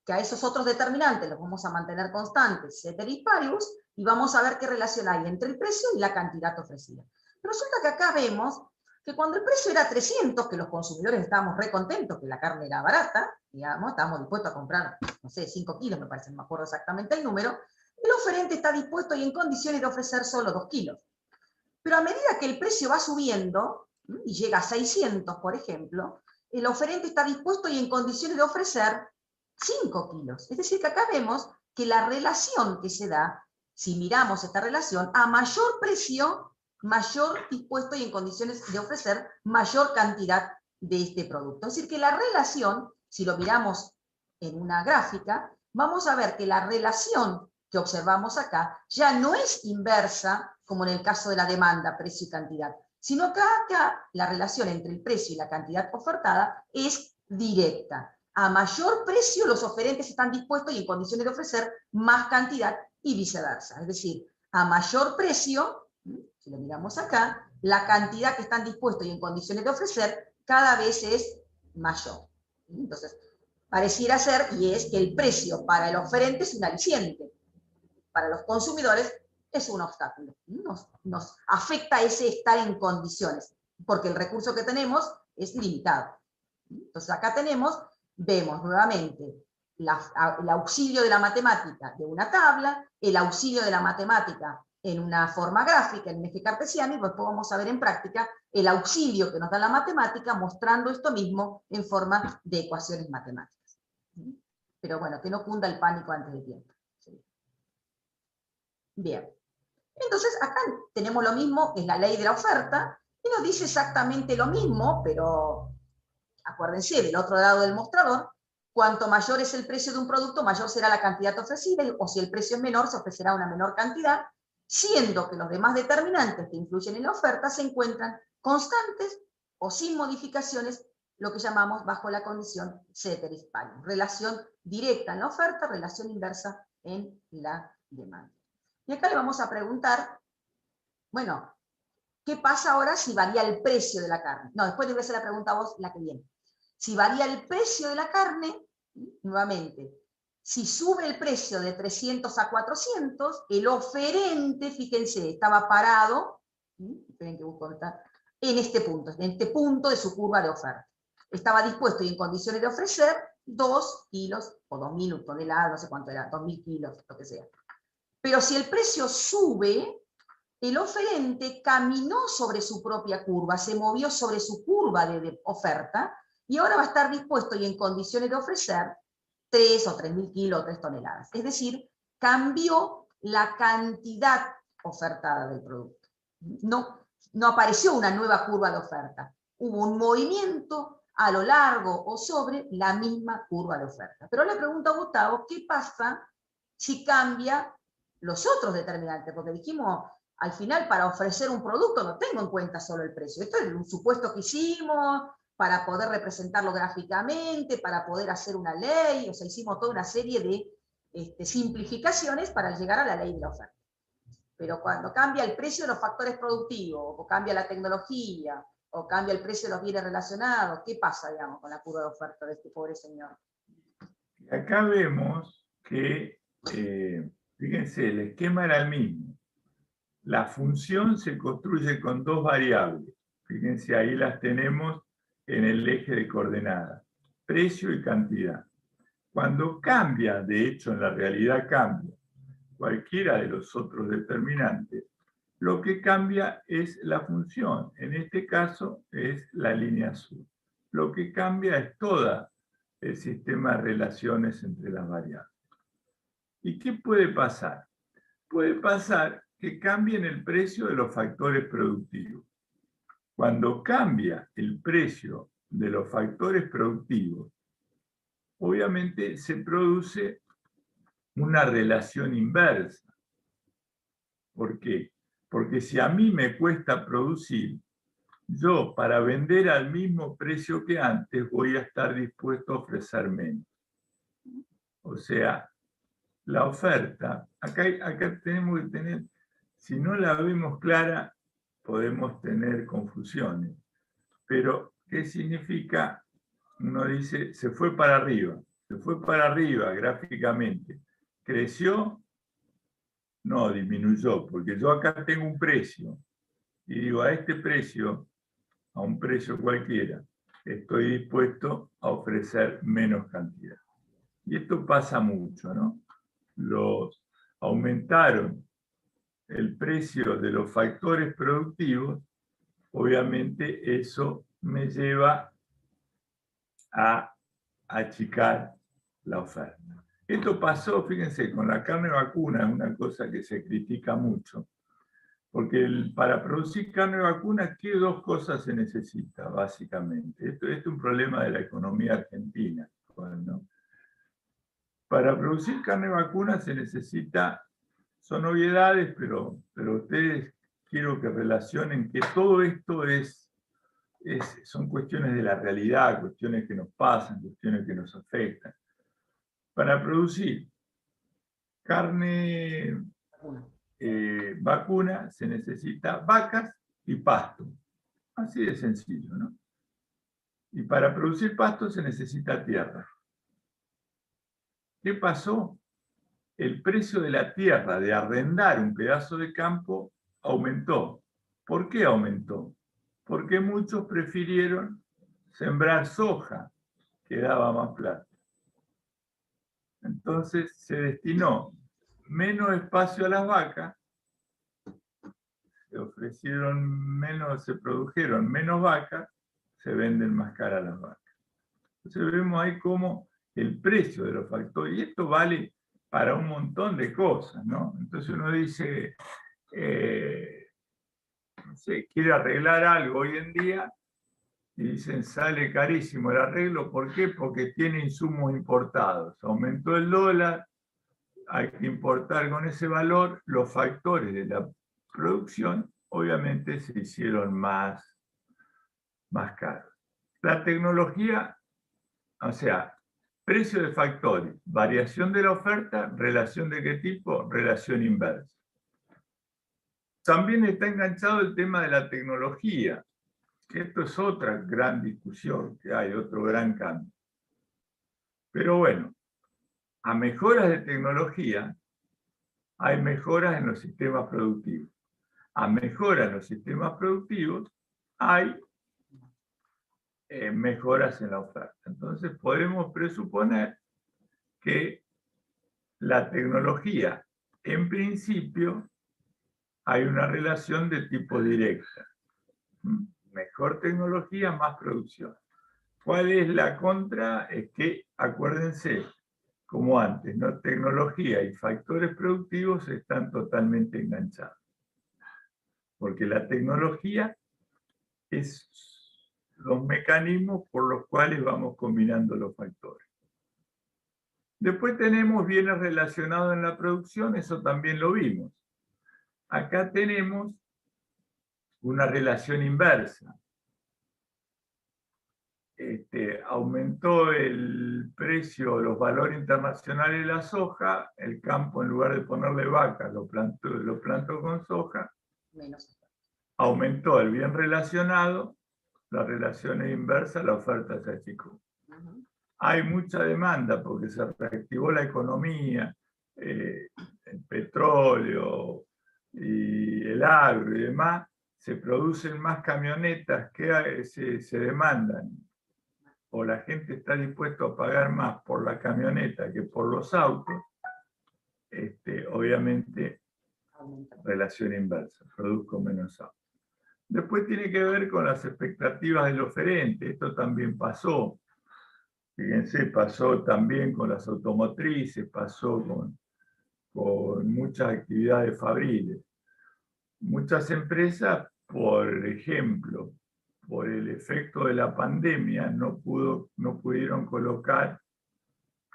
Speaker 1: que a esos otros determinantes los vamos a mantener constantes, ceteris paribus, y vamos a ver qué relación hay entre el precio y la cantidad ofrecida. Pero resulta que acá vemos que cuando el precio era 300, que los consumidores estábamos re contentos, que la carne era barata, digamos, estábamos dispuestos a comprar, no sé, 5 kilos, me parece, no me acuerdo exactamente el número, el oferente está dispuesto y en condiciones de ofrecer solo 2 kilos. Pero a medida que el precio va subiendo, y llega a 600, por ejemplo, el oferente está dispuesto y en condiciones de ofrecer 5 kilos. Es decir, que acá vemos que la relación que se da, si miramos esta relación, a mayor precio, mayor dispuesto y en condiciones de ofrecer mayor cantidad de este producto. Es decir, que la relación, si lo miramos en una gráfica, vamos a ver que la relación que observamos acá ya no es inversa, como en el caso de la demanda, precio y cantidad, sino que acá la relación entre el precio y la cantidad ofertada es directa. A mayor precio, los oferentes están dispuestos y en condiciones de ofrecer más cantidad y viceversa. Es decir, a mayor precio, si lo miramos acá, la cantidad que están dispuestos y en condiciones de ofrecer cada vez es mayor. Entonces, pareciera ser, y es que el precio para el oferente es un aliciente, para los consumidores es un obstáculo. Nos afecta ese estar en condiciones, porque el recurso que tenemos es limitado. Entonces acá vemos nuevamente el auxilio de la matemática de una tabla, el auxilio de la matemática en una forma gráfica, en un eje cartesiano, y después vamos a ver en práctica el auxilio que nos da la matemática mostrando esto mismo en forma de ecuaciones matemáticas. Pero bueno, que no cunda el pánico antes de tiempo. Bien. Entonces acá tenemos lo mismo, es la ley de la oferta, y nos dice exactamente lo mismo, pero acuérdense, del otro lado del mostrador, cuanto mayor es el precio de un producto, mayor será la cantidad ofrecida, o si el precio es menor, se ofrecerá una menor cantidad, siendo que los demás determinantes que influyen en la oferta se encuentran constantes o sin modificaciones, lo que llamamos bajo la condición ceteris paribus. Relación directa en la oferta, relación inversa en la demanda. Y acá le vamos a preguntar, bueno, ¿qué pasa ahora si varía el precio de la carne? No, después te voy a hacer la pregunta a vos, la que viene. Si varía el precio de la carne, nuevamente, si sube el precio de 300 a 400, el oferente, fíjense, estaba parado, esperen que busco en este punto de su curva de oferta. Estaba dispuesto y en condiciones de ofrecer 2 kilos o 2.000 toneladas, no sé cuánto era, 2.000 kilos, lo que sea. Pero si el precio sube, el oferente caminó sobre su propia curva, se movió sobre su curva de oferta, y ahora va a estar dispuesto y en condiciones de ofrecer 3 o 3.000 kilos o 3 toneladas. Es decir, cambió la cantidad ofertada del producto. No apareció una nueva curva de oferta. Hubo un movimiento a lo largo o sobre la misma curva de oferta. Pero le pregunto a Gustavo, ¿qué pasa si cambia los otros determinantes? Porque dijimos, al final, para ofrecer un producto no tengo en cuenta solo el precio. Esto es un supuesto que hicimos para poder representarlo gráficamente, para poder hacer una ley, o sea, hicimos toda una serie de simplificaciones para llegar a la ley de la oferta. Pero cuando cambia el precio de los factores productivos, o cambia la tecnología, o cambia el precio de los bienes relacionados, ¿qué pasa, digamos, con la curva de oferta de este pobre señor?
Speaker 2: Acá vemos que, fíjense, el esquema era el mismo. La función se construye con dos variables. Fíjense, ahí las tenemos en el eje de coordenadas, precio y cantidad. Cuando cambia, de hecho en la realidad cambia, cualquiera de los otros determinantes, lo que cambia es la función. En este caso es la línea azul. Lo que cambia es todo el sistema de relaciones entre las variables. ¿Y qué puede pasar? Puede pasar que cambien el precio de los factores productivos. Cuando cambia el precio de los factores productivos, obviamente se produce una relación inversa. ¿Por qué? Porque si a mí me cuesta producir, yo para vender al mismo precio que antes voy a estar dispuesto a ofrecer menos. O sea, la oferta, acá tenemos que tener, si no la vemos clara, podemos tener confusiones. Pero, ¿qué significa? Uno dice, se fue para arriba gráficamente. ¿Creció? No, disminuyó, porque yo acá tengo un precio. Y digo, a este precio, a un precio cualquiera, estoy dispuesto a ofrecer menos cantidad. Y esto pasa mucho, ¿no? Aumentaron el precio de los factores productivos, obviamente eso me lleva a achicar la oferta. Esto pasó, fíjense, con la carne vacuna, es una cosa que se critica mucho, porque para producir carne vacuna, ¿qué dos cosas se necesita, básicamente? Esto es un problema de la economía argentina, ¿no? Para producir carne vacuna se necesita, son obviedades, pero ustedes quiero que relacionen que todo esto son cuestiones de la realidad, cuestiones que nos pasan, cuestiones que nos afectan. Para producir carne vacuna se necesita vacas y pasto. Así de sencillo, ¿no? Y para producir pasto se necesita tierra. ¿Qué pasó? El precio de la tierra, de arrendar un pedazo de campo, aumentó. ¿Por qué aumentó? Porque muchos prefirieron sembrar soja, que daba más plata. Entonces se destinó menos espacio a las vacas, se produjeron menos vacas, se venden más caras las vacas. Entonces vemos ahí cómo el precio de los factores, y esto vale para un montón de cosas, ¿no? Entonces uno dice, no sé, quiere arreglar algo hoy en día, y dicen, sale carísimo el arreglo. ¿Por qué? Porque tiene insumos importados. Aumentó el dólar, hay que importar con ese valor, los factores de la producción obviamente se hicieron más caros. La tecnología, o sea, precio de factores, variación de la oferta, relación de qué tipo, relación inversa. También está enganchado el tema de la tecnología. Esto es otra gran discusión que hay, otro gran cambio. Pero bueno, a mejoras de tecnología hay mejoras en los sistemas productivos. A mejoras en los sistemas productivos hay mejoras en la oferta. Entonces podemos presuponer que la tecnología, en principio, hay una relación de tipo directa. Mejor tecnología, más producción. ¿Cuál es la contra? Es que, acuérdense, como antes, ¿no? Tecnología y factores productivos están totalmente enganchados. Porque la tecnología es los mecanismos por los cuales vamos combinando los factores. Después tenemos bienes relacionados en la producción, eso también lo vimos. Acá tenemos una relación inversa. Aumentó el precio, los valores internacionales de la soja, el campo en lugar de ponerle vaca lo plantó con soja, aumentó el bien relacionado, la relación es inversa, la oferta se achicó. Hay mucha demanda porque se reactivó la economía, el petróleo y el agro y demás, se producen más camionetas que se demandan, o la gente está dispuesta a pagar más por la camioneta que por los autos, obviamente relación inversa, produzco menos autos. Después tiene que ver con las expectativas del oferente, esto también pasó. Fíjense, pasó también con las automotrices, pasó con muchas actividades fabriles. Muchas empresas, por ejemplo, por el efecto de la pandemia, no pudieron colocar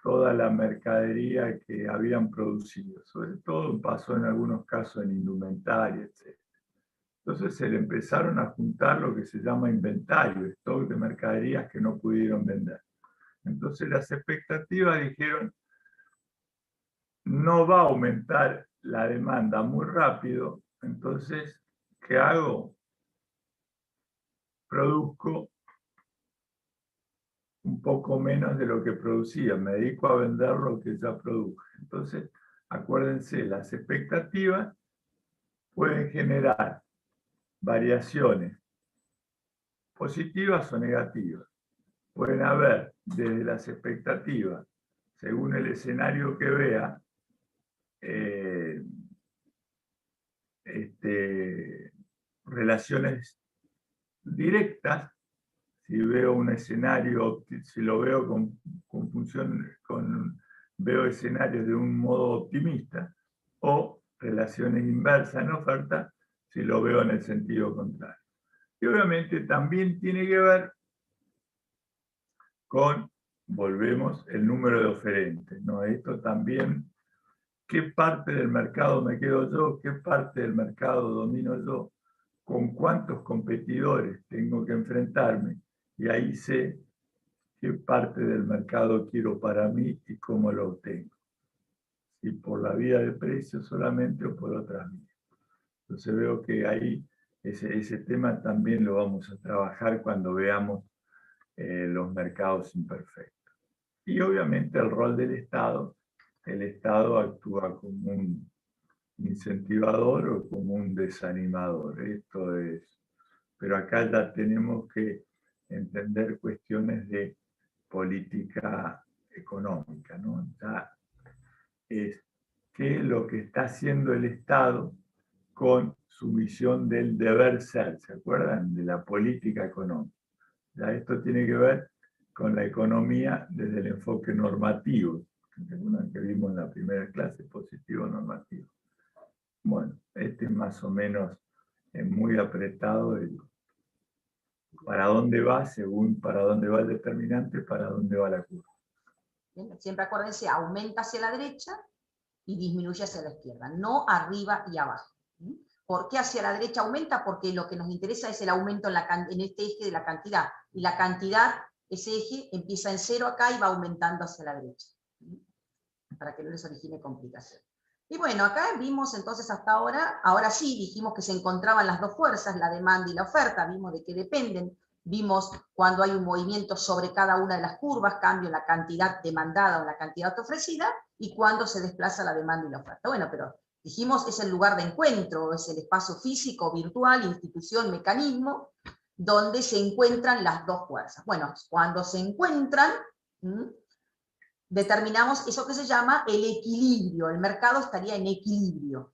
Speaker 2: toda la mercadería que habían producido. Sobre todo pasó en algunos casos en indumentaria, etc. Entonces se le empezaron a juntar lo que se llama inventario, stock de mercaderías que no pudieron vender. Entonces las expectativas dijeron, no va a aumentar la demanda muy rápido, entonces, ¿qué hago? Produzco un poco menos de lo que producía, me dedico a vender lo que ya produje. Entonces, acuérdense, las expectativas pueden generar variaciones positivas o negativas. Pueden haber desde las expectativas, según el escenario que vea, relaciones directas. Si veo un escenario, si lo veo con función, veo escenarios de un modo optimista, o relaciones inversas en oferta, si lo veo en el sentido contrario. Y obviamente también tiene que ver con, volvemos, el número de oferentes, ¿no? Esto también, ¿qué parte del mercado me quedo yo? ¿Qué parte del mercado domino yo? ¿Con cuántos competidores tengo que enfrentarme? Y ahí sé qué parte del mercado quiero para mí y cómo lo obtengo. Si por la vía de precios solamente o por otras vías. Entonces veo que ahí ese tema también lo vamos a trabajar cuando veamos los mercados imperfectos. Y obviamente el rol del Estado. El Estado actúa como un incentivador o como un desanimador. Esto es. Pero acá ya tenemos que entender cuestiones de política económica, ¿no? Ya es qué es lo que está haciendo el Estado con su visión del deber ser, ¿se acuerdan? De la política económica. Ya esto tiene que ver con la economía desde el enfoque normativo, que vimos en la primera clase, positivo normativo. Bueno, este es más o menos muy apretado para dónde va, según para dónde va el determinante, para dónde va la curva.
Speaker 1: Bien, siempre acuérdense, aumenta hacia la derecha y disminuye hacia la izquierda, no arriba y abajo. ¿Por qué hacia la derecha aumenta? Porque lo que nos interesa es el aumento en este eje de la cantidad. Y la cantidad, ese eje, empieza en cero acá y va aumentando hacia la derecha. Para que no les origine complicación. Y bueno, acá vimos entonces hasta ahora sí dijimos que se encontraban las dos fuerzas, la demanda y la oferta, vimos de qué dependen, vimos cuando hay un movimiento sobre cada una de las curvas, cambio en la cantidad demandada o en la cantidad ofrecida, y cuando se desplaza la demanda y la oferta. Bueno, pero dijimos es el lugar de encuentro, es el espacio físico, virtual, institución, mecanismo, donde se encuentran las dos fuerzas. Bueno, cuando se encuentran, determinamos eso que se llama el equilibrio, el mercado estaría en equilibrio.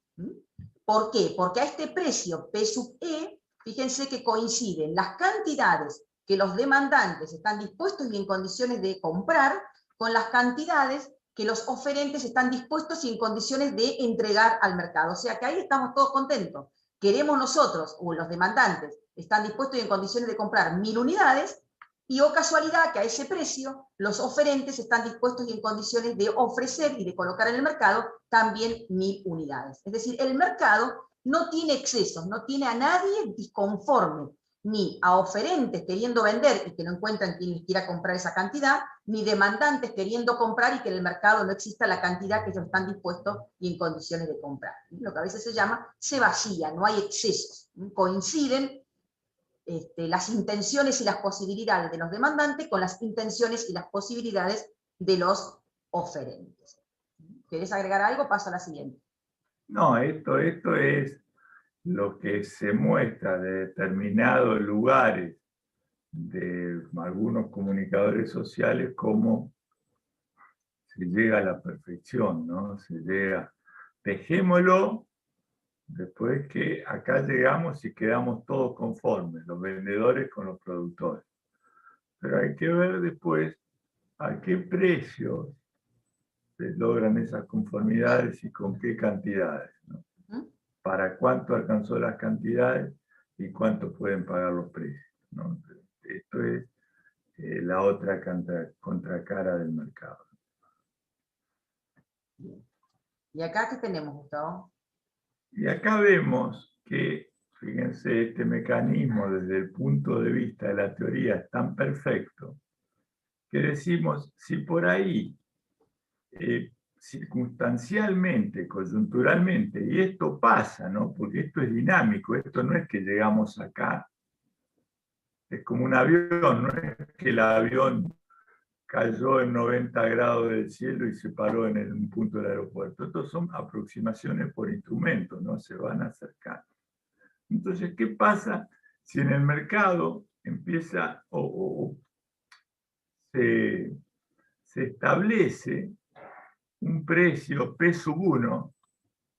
Speaker 1: ¿Por qué? Porque a este precio P sub E, fíjense que coinciden las cantidades que los demandantes están dispuestos y en condiciones de comprar con las cantidades que los oferentes están dispuestos y en condiciones de entregar al mercado. O sea que ahí estamos todos contentos. Queremos nosotros, o los demandantes, están dispuestos y en condiciones de comprar 1000 unidades, y oh casualidad que a ese precio los oferentes están dispuestos y en condiciones de ofrecer y de colocar en el mercado también 1000 unidades. Es decir, el mercado no tiene excesos, no tiene a nadie disconforme, ni a oferentes queriendo vender y que no encuentran quien les quiera comprar esa cantidad, ni demandantes queriendo comprar y que en el mercado no exista la cantidad que ellos están dispuestos y en condiciones de comprar. Lo que a veces se llama se vacía, no hay excesos. Coinciden las intenciones y las posibilidades de los demandantes con las intenciones y las posibilidades de los oferentes. ¿Querés agregar algo? Paso a la siguiente.
Speaker 2: No, esto es lo que se muestra de determinados lugares de algunos comunicadores sociales, cómo se llega a la perfección, ¿no? Se llega, dejémoslo, después que acá llegamos y quedamos todos conformes, los vendedores con los productores. Pero hay que ver después a qué precios se logran esas conformidades y con qué cantidades, ¿no? Para cuánto alcanzó las cantidades y cuánto pueden pagar los precios, ¿no? Esto es la otra contracara del mercado.
Speaker 1: ¿Y acá qué tenemos, Gustavo?
Speaker 2: Y acá vemos que, fíjense, este mecanismo desde el punto de vista de la teoría es tan perfecto que decimos, si por ahí circunstancialmente, coyunturalmente, y esto pasa, ¿no? Porque esto es dinámico, esto no es que llegamos acá, es como un avión, no es que el avión cayó en 90 grados del cielo y se paró en un punto del aeropuerto. Estos son aproximaciones por instrumentos, ¿no? Se van acercando. Entonces, ¿qué pasa si en el mercado empieza o se establece un precio P/1,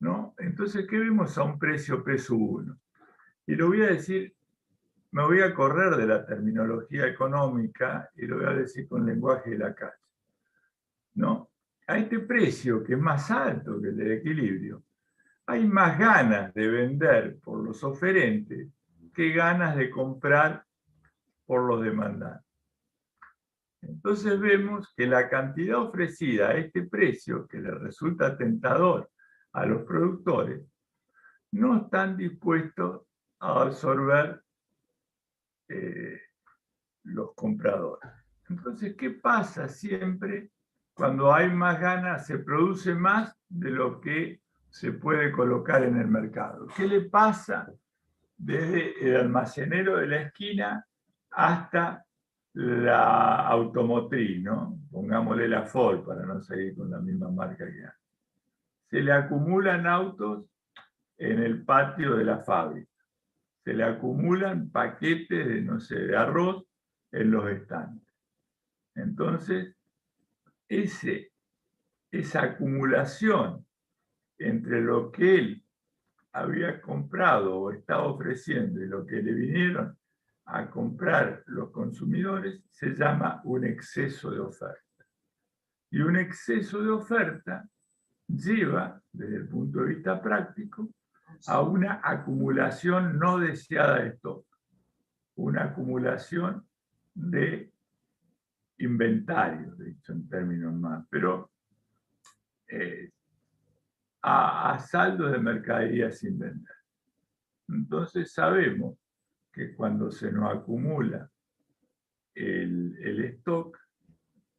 Speaker 2: ¿no? Entonces, ¿qué vemos a un precio P/1? Y lo voy a decir, me voy a correr de la terminología económica y lo voy a decir con lenguaje de la calle, ¿no? A este precio, que es más alto que el del equilibrio, hay más ganas de vender por los oferentes que ganas de comprar por los demandantes. Entonces vemos que la cantidad ofrecida a este precio, que le resulta tentador a los productores, no están dispuestos a absorber los compradores. Entonces, ¿qué pasa siempre cuando hay más ganas? Se produce más de lo que se puede colocar en el mercado. ¿Qué le pasa desde el almacenero de la esquina hasta la automotriz, ¿no? Pongámosle la Ford para no seguir con la misma marca que hay. Se le acumulan autos en el patio de la fábrica. Se le acumulan paquetes de, no sé, de arroz en los estantes. Entonces, esa acumulación entre lo que él había comprado o estaba ofreciendo y lo que le vinieron a comprar los consumidores se llama un exceso de oferta. Y un exceso de oferta lleva, desde el punto de vista práctico, a una acumulación no deseada de stock, una acumulación de inventario, dicho en términos más, pero a saldos de mercadería sin vender. Entonces sabemos que cuando se nos acumula el stock,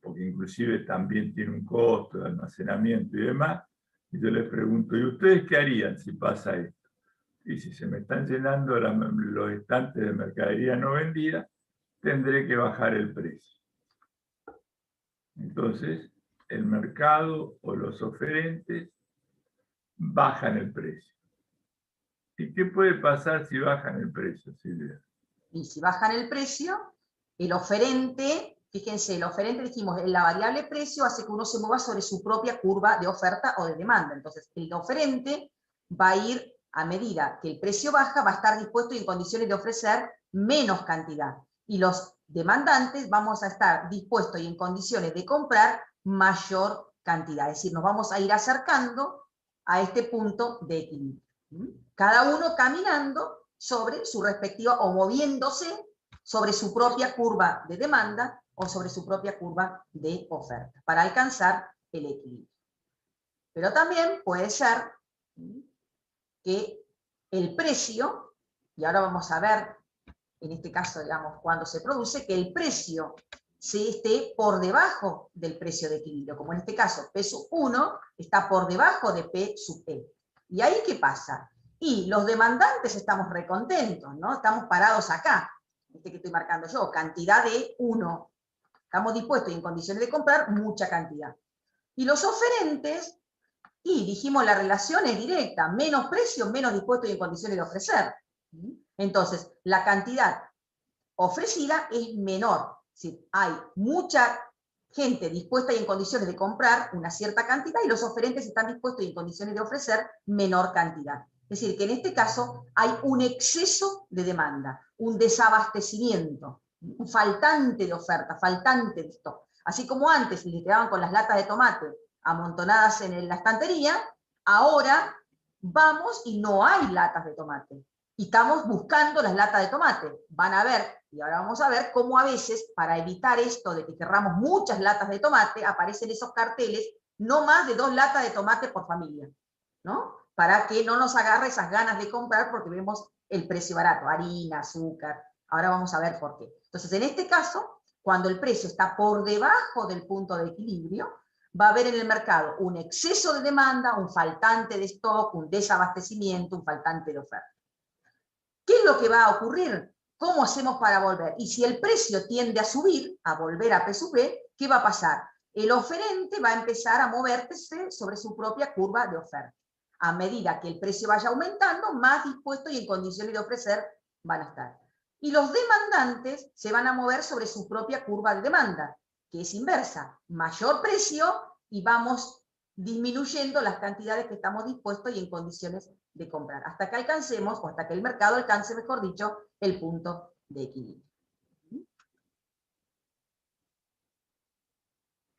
Speaker 2: porque inclusive también tiene un costo de almacenamiento y demás, y yo les pregunto, ¿y ustedes qué harían si pasa esto? Y si se me están llenando los estantes de mercadería no vendida, tendré que bajar el precio. Entonces, el mercado o los oferentes bajan el precio. ¿Y qué puede pasar si bajan el precio, Silvia?
Speaker 1: Y si bajan el precio, el oferente, fíjense, el oferente, dijimos, la variable precio hace que uno se mueva sobre su propia curva de oferta o de demanda. Entonces, el oferente va a ir, a medida que el precio baja, va a estar dispuesto y en condiciones de ofrecer menos cantidad. Y los demandantes vamos a estar dispuestos y en condiciones de comprar mayor cantidad. Es decir, nos vamos a ir acercando a este punto de equilibrio. Cada uno caminando sobre su respectiva, o moviéndose sobre su propia curva de demanda o sobre su propia curva de oferta, para alcanzar el equilibrio. Pero también puede ser que el precio, y ahora vamos a ver, en este caso, digamos, cuando se produce, que el precio se esté por debajo del precio de equilibrio, como en este caso, P sub 1 está por debajo de P sub E. ¿Y ahí qué pasa? Y los demandantes estamos recontentos, ¿no? Estamos parados acá, este que estoy marcando yo, cantidad de 1. Estamos dispuestos y en condiciones de comprar mucha cantidad. Y los oferentes, y dijimos la relación es directa, menos precio, menos dispuesto y en condiciones de ofrecer. Entonces, la cantidad ofrecida es menor. ¿Sí? Hay mucha gente dispuesta y en condiciones de comprar una cierta cantidad y los oferentes están dispuestos y en condiciones de ofrecer menor cantidad. Es decir, que en este caso hay un exceso de demanda, un desabastecimiento, un faltante de oferta, faltante de stock. Así como antes les quedaban con las latas de tomate amontonadas en la estantería, ahora vamos y no hay latas de tomate. Y estamos buscando las latas de tomate. Van a ver, y ahora vamos a ver, cómo a veces, para evitar esto de que querramos muchas latas de tomate, aparecen esos carteles, no más de 2 latas de tomate por familia, ¿no? Para que no nos agarre esas ganas de comprar porque vemos el precio barato, harina, azúcar. Ahora vamos a ver por qué. Entonces, en este caso, cuando el precio está por debajo del punto de equilibrio, va a haber en el mercado un exceso de demanda, un faltante de stock, un desabastecimiento, un faltante de oferta. ¿Qué es lo que va a ocurrir? ¿Cómo hacemos para volver? Y si el precio tiende a subir, a volver a P sub P, ¿qué va a pasar? El oferente va a empezar a moverse sobre su propia curva de oferta. A medida que el precio vaya aumentando, más dispuestos y en condiciones de ofrecer van a estar. Y los demandantes se van a mover sobre su propia curva de demanda, que es inversa. Mayor precio y vamos disminuyendo las cantidades que estamos dispuestos y en condiciones de comprar, hasta que alcancemos, o hasta que el mercado alcance, mejor dicho, el punto de equilibrio.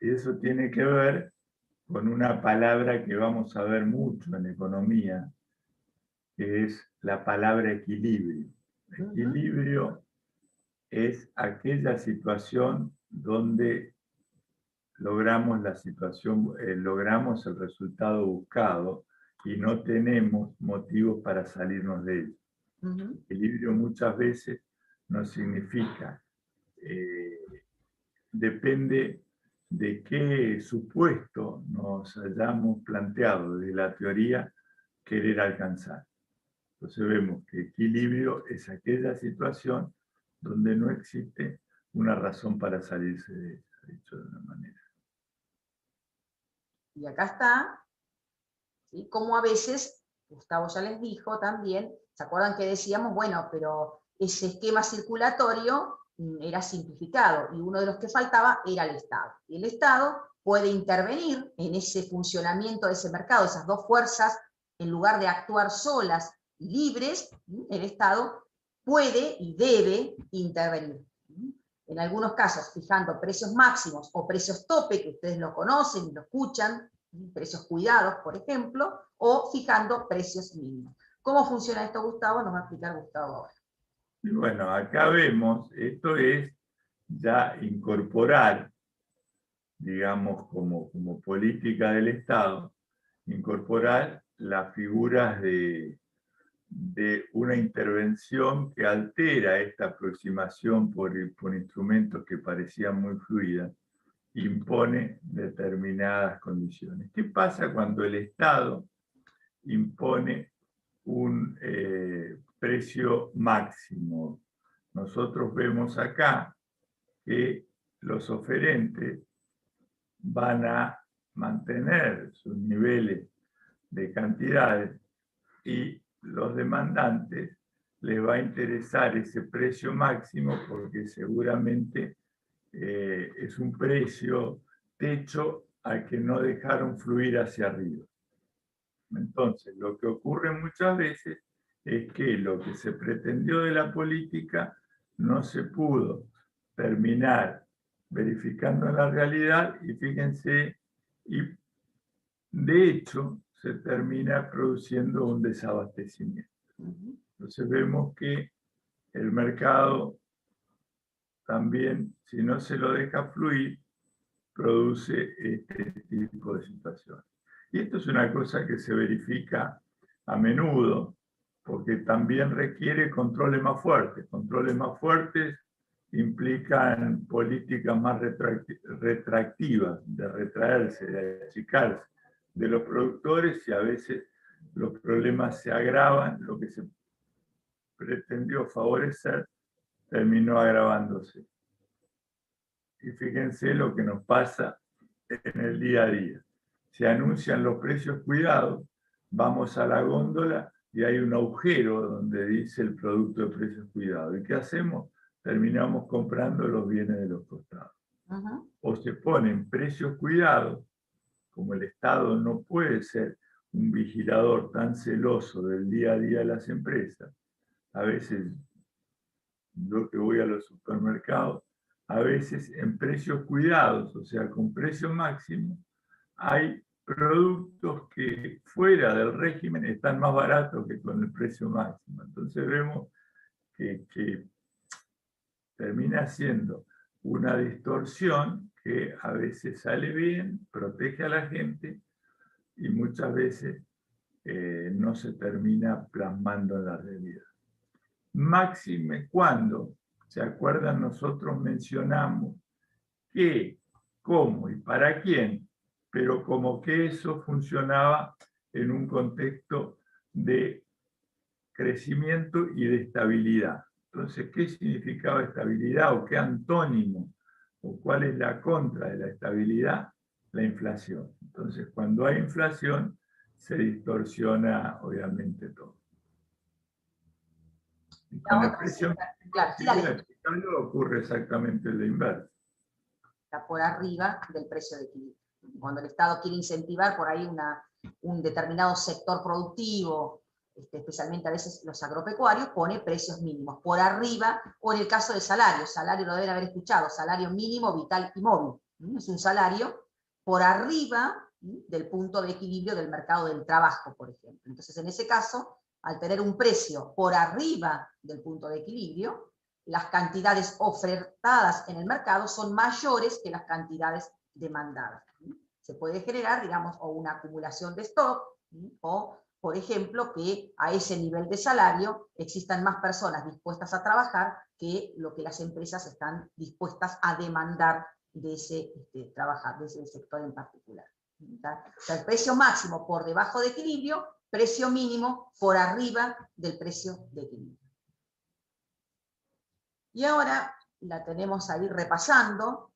Speaker 2: Y eso tiene que ver con una palabra que vamos a ver mucho en economía, que es la palabra equilibrio. Equilibrio es aquella situación donde logramos la situación, logramos el resultado buscado y no tenemos motivos para salirnos de él. Equilibrio muchas veces no significa, depende de qué supuesto nos hayamos planteado de la teoría querer alcanzar. Entonces vemos que equilibrio es aquella situación donde no existe una razón para salirse de eso, dicho de una manera.
Speaker 1: Y acá está, ¿sí? Como a veces, Gustavo ya les dijo también, ¿se acuerdan que decíamos, bueno, pero ese esquema circulatorio era simplificado y uno de los que faltaba era el Estado? Y el Estado puede intervenir en ese funcionamiento de ese mercado, esas dos fuerzas, en lugar de actuar solas y libres, el Estado puede y debe intervenir. En algunos casos fijando precios máximos o precios tope, que ustedes lo conocen y lo escuchan, precios cuidados, por ejemplo, o fijando precios mínimos. ¿Cómo funciona esto, Gustavo? Nos va a explicar Gustavo ahora.
Speaker 2: Y bueno, acá vemos, esto es ya incorporar, digamos, como política del Estado, incorporar las figuras de una intervención que altera esta aproximación por instrumentos que parecían muy fluidas, impone determinadas condiciones. ¿Qué pasa cuando el Estado impone un precio máximo? Nosotros vemos acá que los oferentes van a mantener sus niveles de cantidades y los demandantes les va a interesar ese precio máximo porque seguramente es un precio techo al que no dejaron fluir hacia arriba. Entonces, lo que ocurre muchas veces es que lo que se pretendió de la política no se pudo terminar verificando en la realidad, y fíjense, y de hecho se termina produciendo un desabastecimiento. Entonces vemos que el mercado también, si no se lo deja fluir, produce este tipo de situaciones. Y esto es una cosa que se verifica a menudo, porque también requiere controles más fuertes. Controles más fuertes implican políticas más retractivas, de retraerse, de achicarse de los productores, y a veces los problemas se agravan, lo que se pretendió favorecer terminó agravándose. Y fíjense lo que nos pasa en el día a día. Se anuncian los precios cuidados, vamos a la góndola y hay un agujero donde dice el producto de precios cuidados. ¿Y qué hacemos? Terminamos comprando los bienes de los costados. O se ponen precios cuidados, como el Estado no puede ser un vigilador tan celoso del día a día de las empresas. A veces, yo que voy a los supermercados, a veces en precios cuidados, o sea, con precio máximo, hay productos que fuera del régimen están más baratos que con el precio máximo. Entonces vemos que termina siendo una distorsión que a veces sale bien, protege a la gente, y muchas veces no se termina plasmando en la realidad. Máxime cuando, ¿se acuerdan? Nosotros mencionamos qué, cómo y para quién, pero como que eso funcionaba en un contexto de crecimiento y de estabilidad. Entonces, ¿qué significaba estabilidad o qué antónimo o cuál es la contra de la estabilidad? La inflación. Entonces, cuando hay inflación, se distorsiona obviamente todo. Y con el precio ocurre exactamente lo inverso.
Speaker 1: Está por arriba del precio de equilibrio. Cuando el Estado quiere incentivar por ahí un determinado sector productivo, especialmente a veces los agropecuarios, pone precios mínimos por arriba, o en el caso del salario lo deben haber escuchado, salario mínimo, vital y móvil. Es un salario por arriba del punto de equilibrio del mercado del trabajo, por ejemplo. Entonces, en ese caso, al tener un precio por arriba del punto de equilibrio, las cantidades ofertadas en el mercado son mayores que las cantidades demandadas. Se puede generar, digamos, o una acumulación de stock, o, por ejemplo, que a ese nivel de salario existan más personas dispuestas a trabajar que lo que las empresas están dispuestas a demandar de ese trabajar, de ese sector en particular. O sea, el precio máximo por debajo de equilibrio, precio mínimo por arriba del precio de equilibrio. Y ahora la tenemos ahí repasando.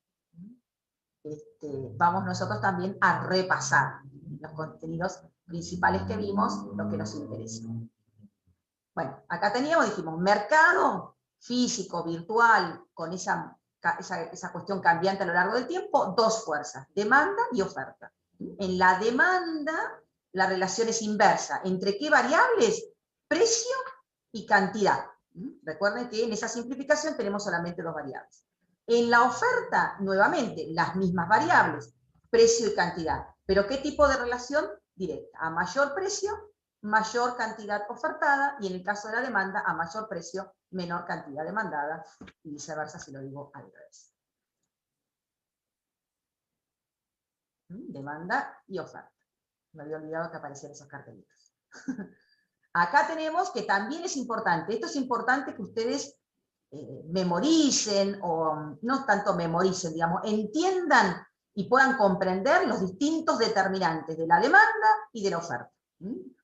Speaker 1: Vamos nosotros también a repasar los contenidos principales que vimos, lo que nos interesa. Bueno, acá dijimos, mercado físico, virtual, con esa cuestión cambiante a lo largo del tiempo, dos fuerzas, demanda y oferta. En la demanda, la relación es inversa. ¿Entre qué variables? Precio y cantidad. Recuerden que en esa simplificación tenemos solamente dos variables. En la oferta, nuevamente, las mismas variables, precio y cantidad. ¿Pero qué tipo de relación? Directa. A mayor precio, mayor cantidad ofertada, y en el caso de la demanda, a mayor precio, menor cantidad demandada, y viceversa si lo digo al revés. Demanda y oferta. Me había olvidado que aparecían esos cartelitos. Acá tenemos que también es importante, esto es importante que ustedes memoricen, o no tanto memoricen, digamos, entiendan y puedan comprender los distintos determinantes de la demanda y de la oferta.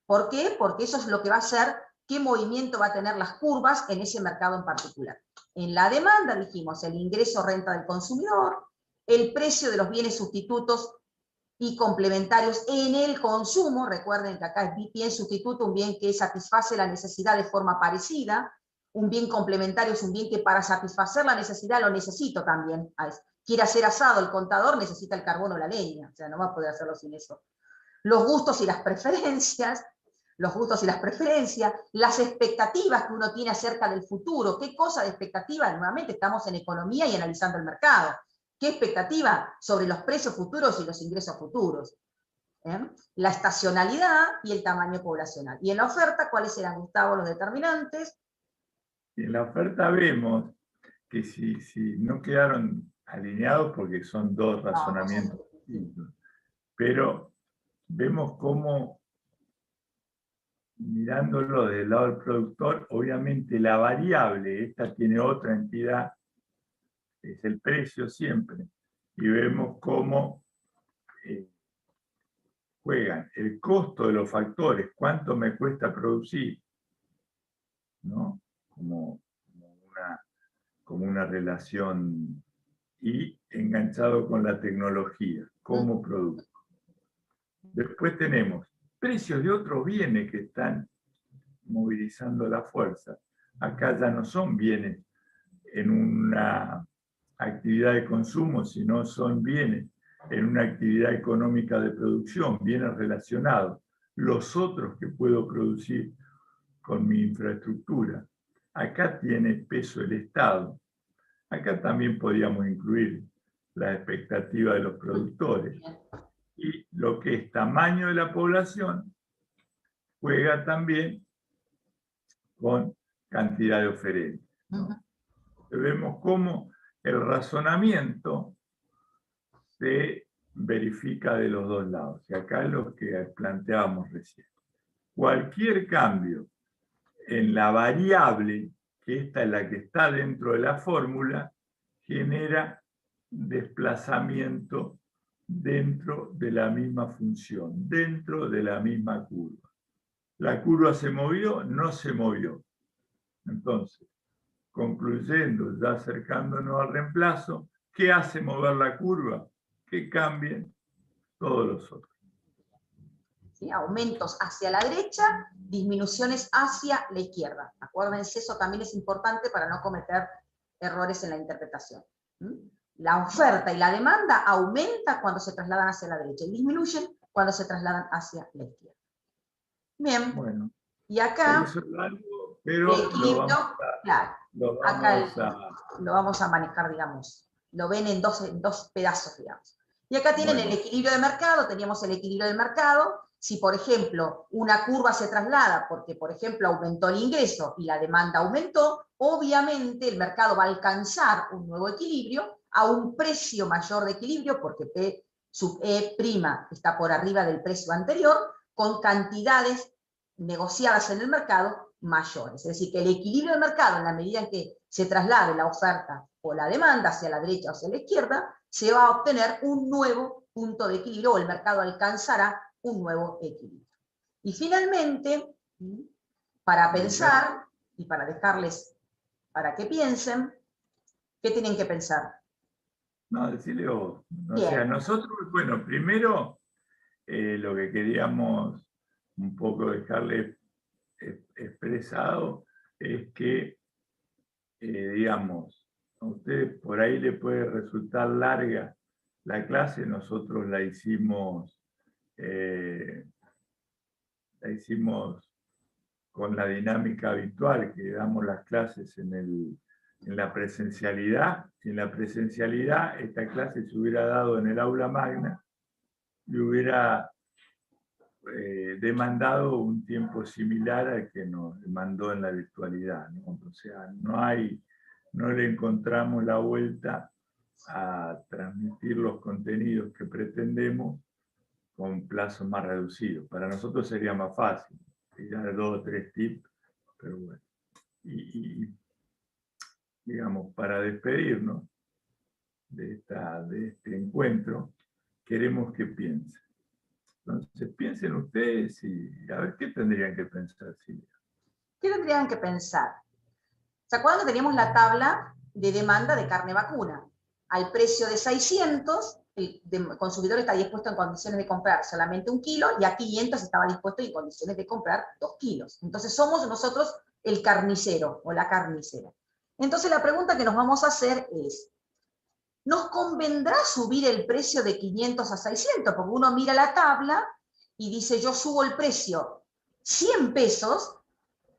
Speaker 1: ¿Por qué? Porque eso es lo que va a hacer qué movimiento va a tener las curvas en ese mercado en particular. En la demanda dijimos el ingreso renta del consumidor, el precio de los bienes sustitutos y complementarios en el consumo. Recuerden que acá es bien sustituto, un bien que satisface la necesidad de forma parecida. Un bien complementario es un bien que para satisfacer la necesidad lo necesito también. Quiere hacer asado, el contador necesita el carbón o la leña, o sea, no va a poder hacerlo sin eso. Los gustos y las preferencias, los gustos y las preferencias, las expectativas que uno tiene acerca del futuro. ¿Qué cosa de expectativa? Nuevamente estamos en economía y analizando el mercado. ¿Qué expectativa sobre los precios futuros y los ingresos futuros? La estacionalidad y el tamaño poblacional. Y en la oferta, ¿cuáles eran, Gustavo, los determinantes?
Speaker 2: En la oferta vemos que si no quedaron alineados, porque son dos razonamientos distintos, pero vemos cómo, mirándolo del lado del productor, obviamente la variable, esta tiene otra entidad, es el precio siempre, y vemos cómo juegan el costo de los factores, cuánto me cuesta producir, ¿no? Como una relación, y enganchado con la tecnología, como producto. Después tenemos precios de otros bienes que están movilizando la fuerza. Acá ya no son bienes en una actividad de consumo, sino son bienes en una actividad económica de producción, bienes relacionados. Los otros que puedo producir con mi infraestructura. Acá tiene peso el Estado. Acá también podríamos incluir la expectativa de los productores. Y lo que es tamaño de la población juega también con cantidad de oferentes, ¿no? Vemos cómo el razonamiento se verifica de los dos lados. Y acá es lo que planteábamos recién. Cualquier cambio en la variable, que esta es la que está dentro de la fórmula, genera desplazamiento dentro de la misma función, dentro de la misma curva. La curva se movió, no se movió. Entonces, concluyendo, ya acercándonos al reemplazo, ¿qué hace mover la curva? Que cambien todos los otros.
Speaker 1: ¿Sí? Aumentos hacia la derecha, disminuciones hacia la izquierda. Acuérdense, eso también es importante para no cometer errores en la interpretación. La oferta y la demanda aumenta cuando se trasladan hacia la derecha y disminuyen cuando se trasladan hacia la izquierda. Bien,
Speaker 2: bueno,
Speaker 1: y acá
Speaker 2: eso es algo, pero
Speaker 1: el equilibrio, lo vamos a manejar, digamos, lo ven en dos pedazos, digamos. Y acá tienen el equilibrio de mercado, teníamos el equilibrio del mercado. Si, por ejemplo, una curva se traslada porque, por ejemplo, aumentó el ingreso y la demanda aumentó, obviamente el mercado va a alcanzar un nuevo equilibrio a un precio mayor de equilibrio, porque P sub E' está por arriba del precio anterior, con cantidades negociadas en el mercado mayores. Es decir, que el equilibrio del mercado, en la medida en que se traslade la oferta o la demanda hacia la derecha o hacia la izquierda, se va a obtener un nuevo punto de equilibrio, o el mercado alcanzará un nuevo equilibrio. Y finalmente, para pensar, y para dejarles para que piensen, ¿qué tienen que pensar?
Speaker 2: No, decirle vos. O sea, nosotros, bueno, primero lo que queríamos un poco dejarle expresado es que, digamos, a usted por ahí le puede resultar larga la clase, nosotros la hicimos con la dinámica habitual que damos las clases en la presencialidad. Si en la presencialidad esta clase se hubiera dado en el aula magna, y hubiera demandado un tiempo similar al que nos demandó en la virtualidad, ¿no? O sea, no le encontramos la vuelta a transmitir los contenidos que pretendemos con plazos más reducidos. Para nosotros sería más fácil, tirar 2 o 3 tips, pero bueno. Y digamos, para despedirnos de este encuentro, queremos que piensen. Entonces, piensen ustedes y a ver qué tendrían que pensar, Silvia.
Speaker 1: ¿Qué tendrían que pensar? ¿Se acuerdan que teníamos la tabla de demanda de carne vacuna? Al precio de 600, el consumidor está dispuesto en condiciones de comprar solamente 1 kilo, y a 500 estaba dispuesto en condiciones de comprar 2 kilos. Entonces somos nosotros el carnicero o la carnicera. Entonces la pregunta que nos vamos a hacer es, ¿nos convendrá subir el precio de 500 a 600? Porque uno mira la tabla y dice, yo subo el precio 100 pesos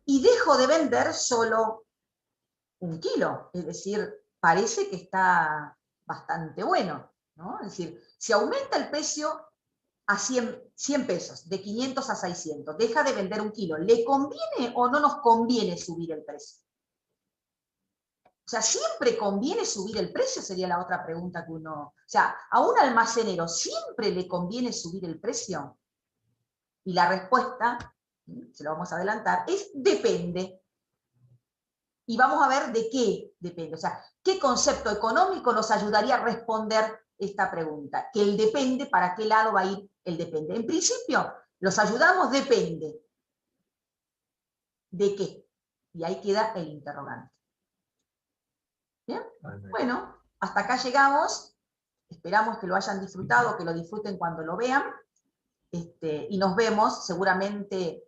Speaker 1: y dejo de vender solo 1 kilo. Es decir, parece que está bastante bueno, ¿no? Es decir, si aumenta el precio a 100 pesos, de 500 a 600, deja de vender 1 kilo, ¿le conviene o no nos conviene subir el precio? O sea, ¿siempre conviene subir el precio? Sería la otra pregunta que uno... O sea, ¿a un almacenero siempre le conviene subir el precio? Y la respuesta, se lo vamos a adelantar, es depende. Y vamos a ver de qué depende. O sea, ¿qué concepto económico nos ayudaría a responder esta pregunta? Que el depende, ¿para qué lado va a ir el depende? En principio, los ayudamos, depende. ¿De qué? Y ahí queda el interrogante. ¿Bien? Bueno, hasta acá llegamos. Esperamos que lo hayan disfrutado, que lo disfruten cuando lo vean. Y nos vemos seguramente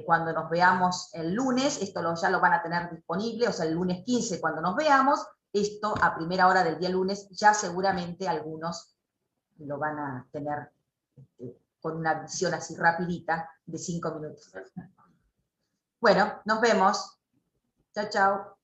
Speaker 1: cuando nos veamos el lunes. Esto ya lo van a tener disponible, o sea, el lunes 15 cuando nos veamos. Esto a primera hora del día lunes, ya seguramente algunos lo van a tener con una visión así rapidita de 5 minutos. Bueno, nos vemos. Chao, chao.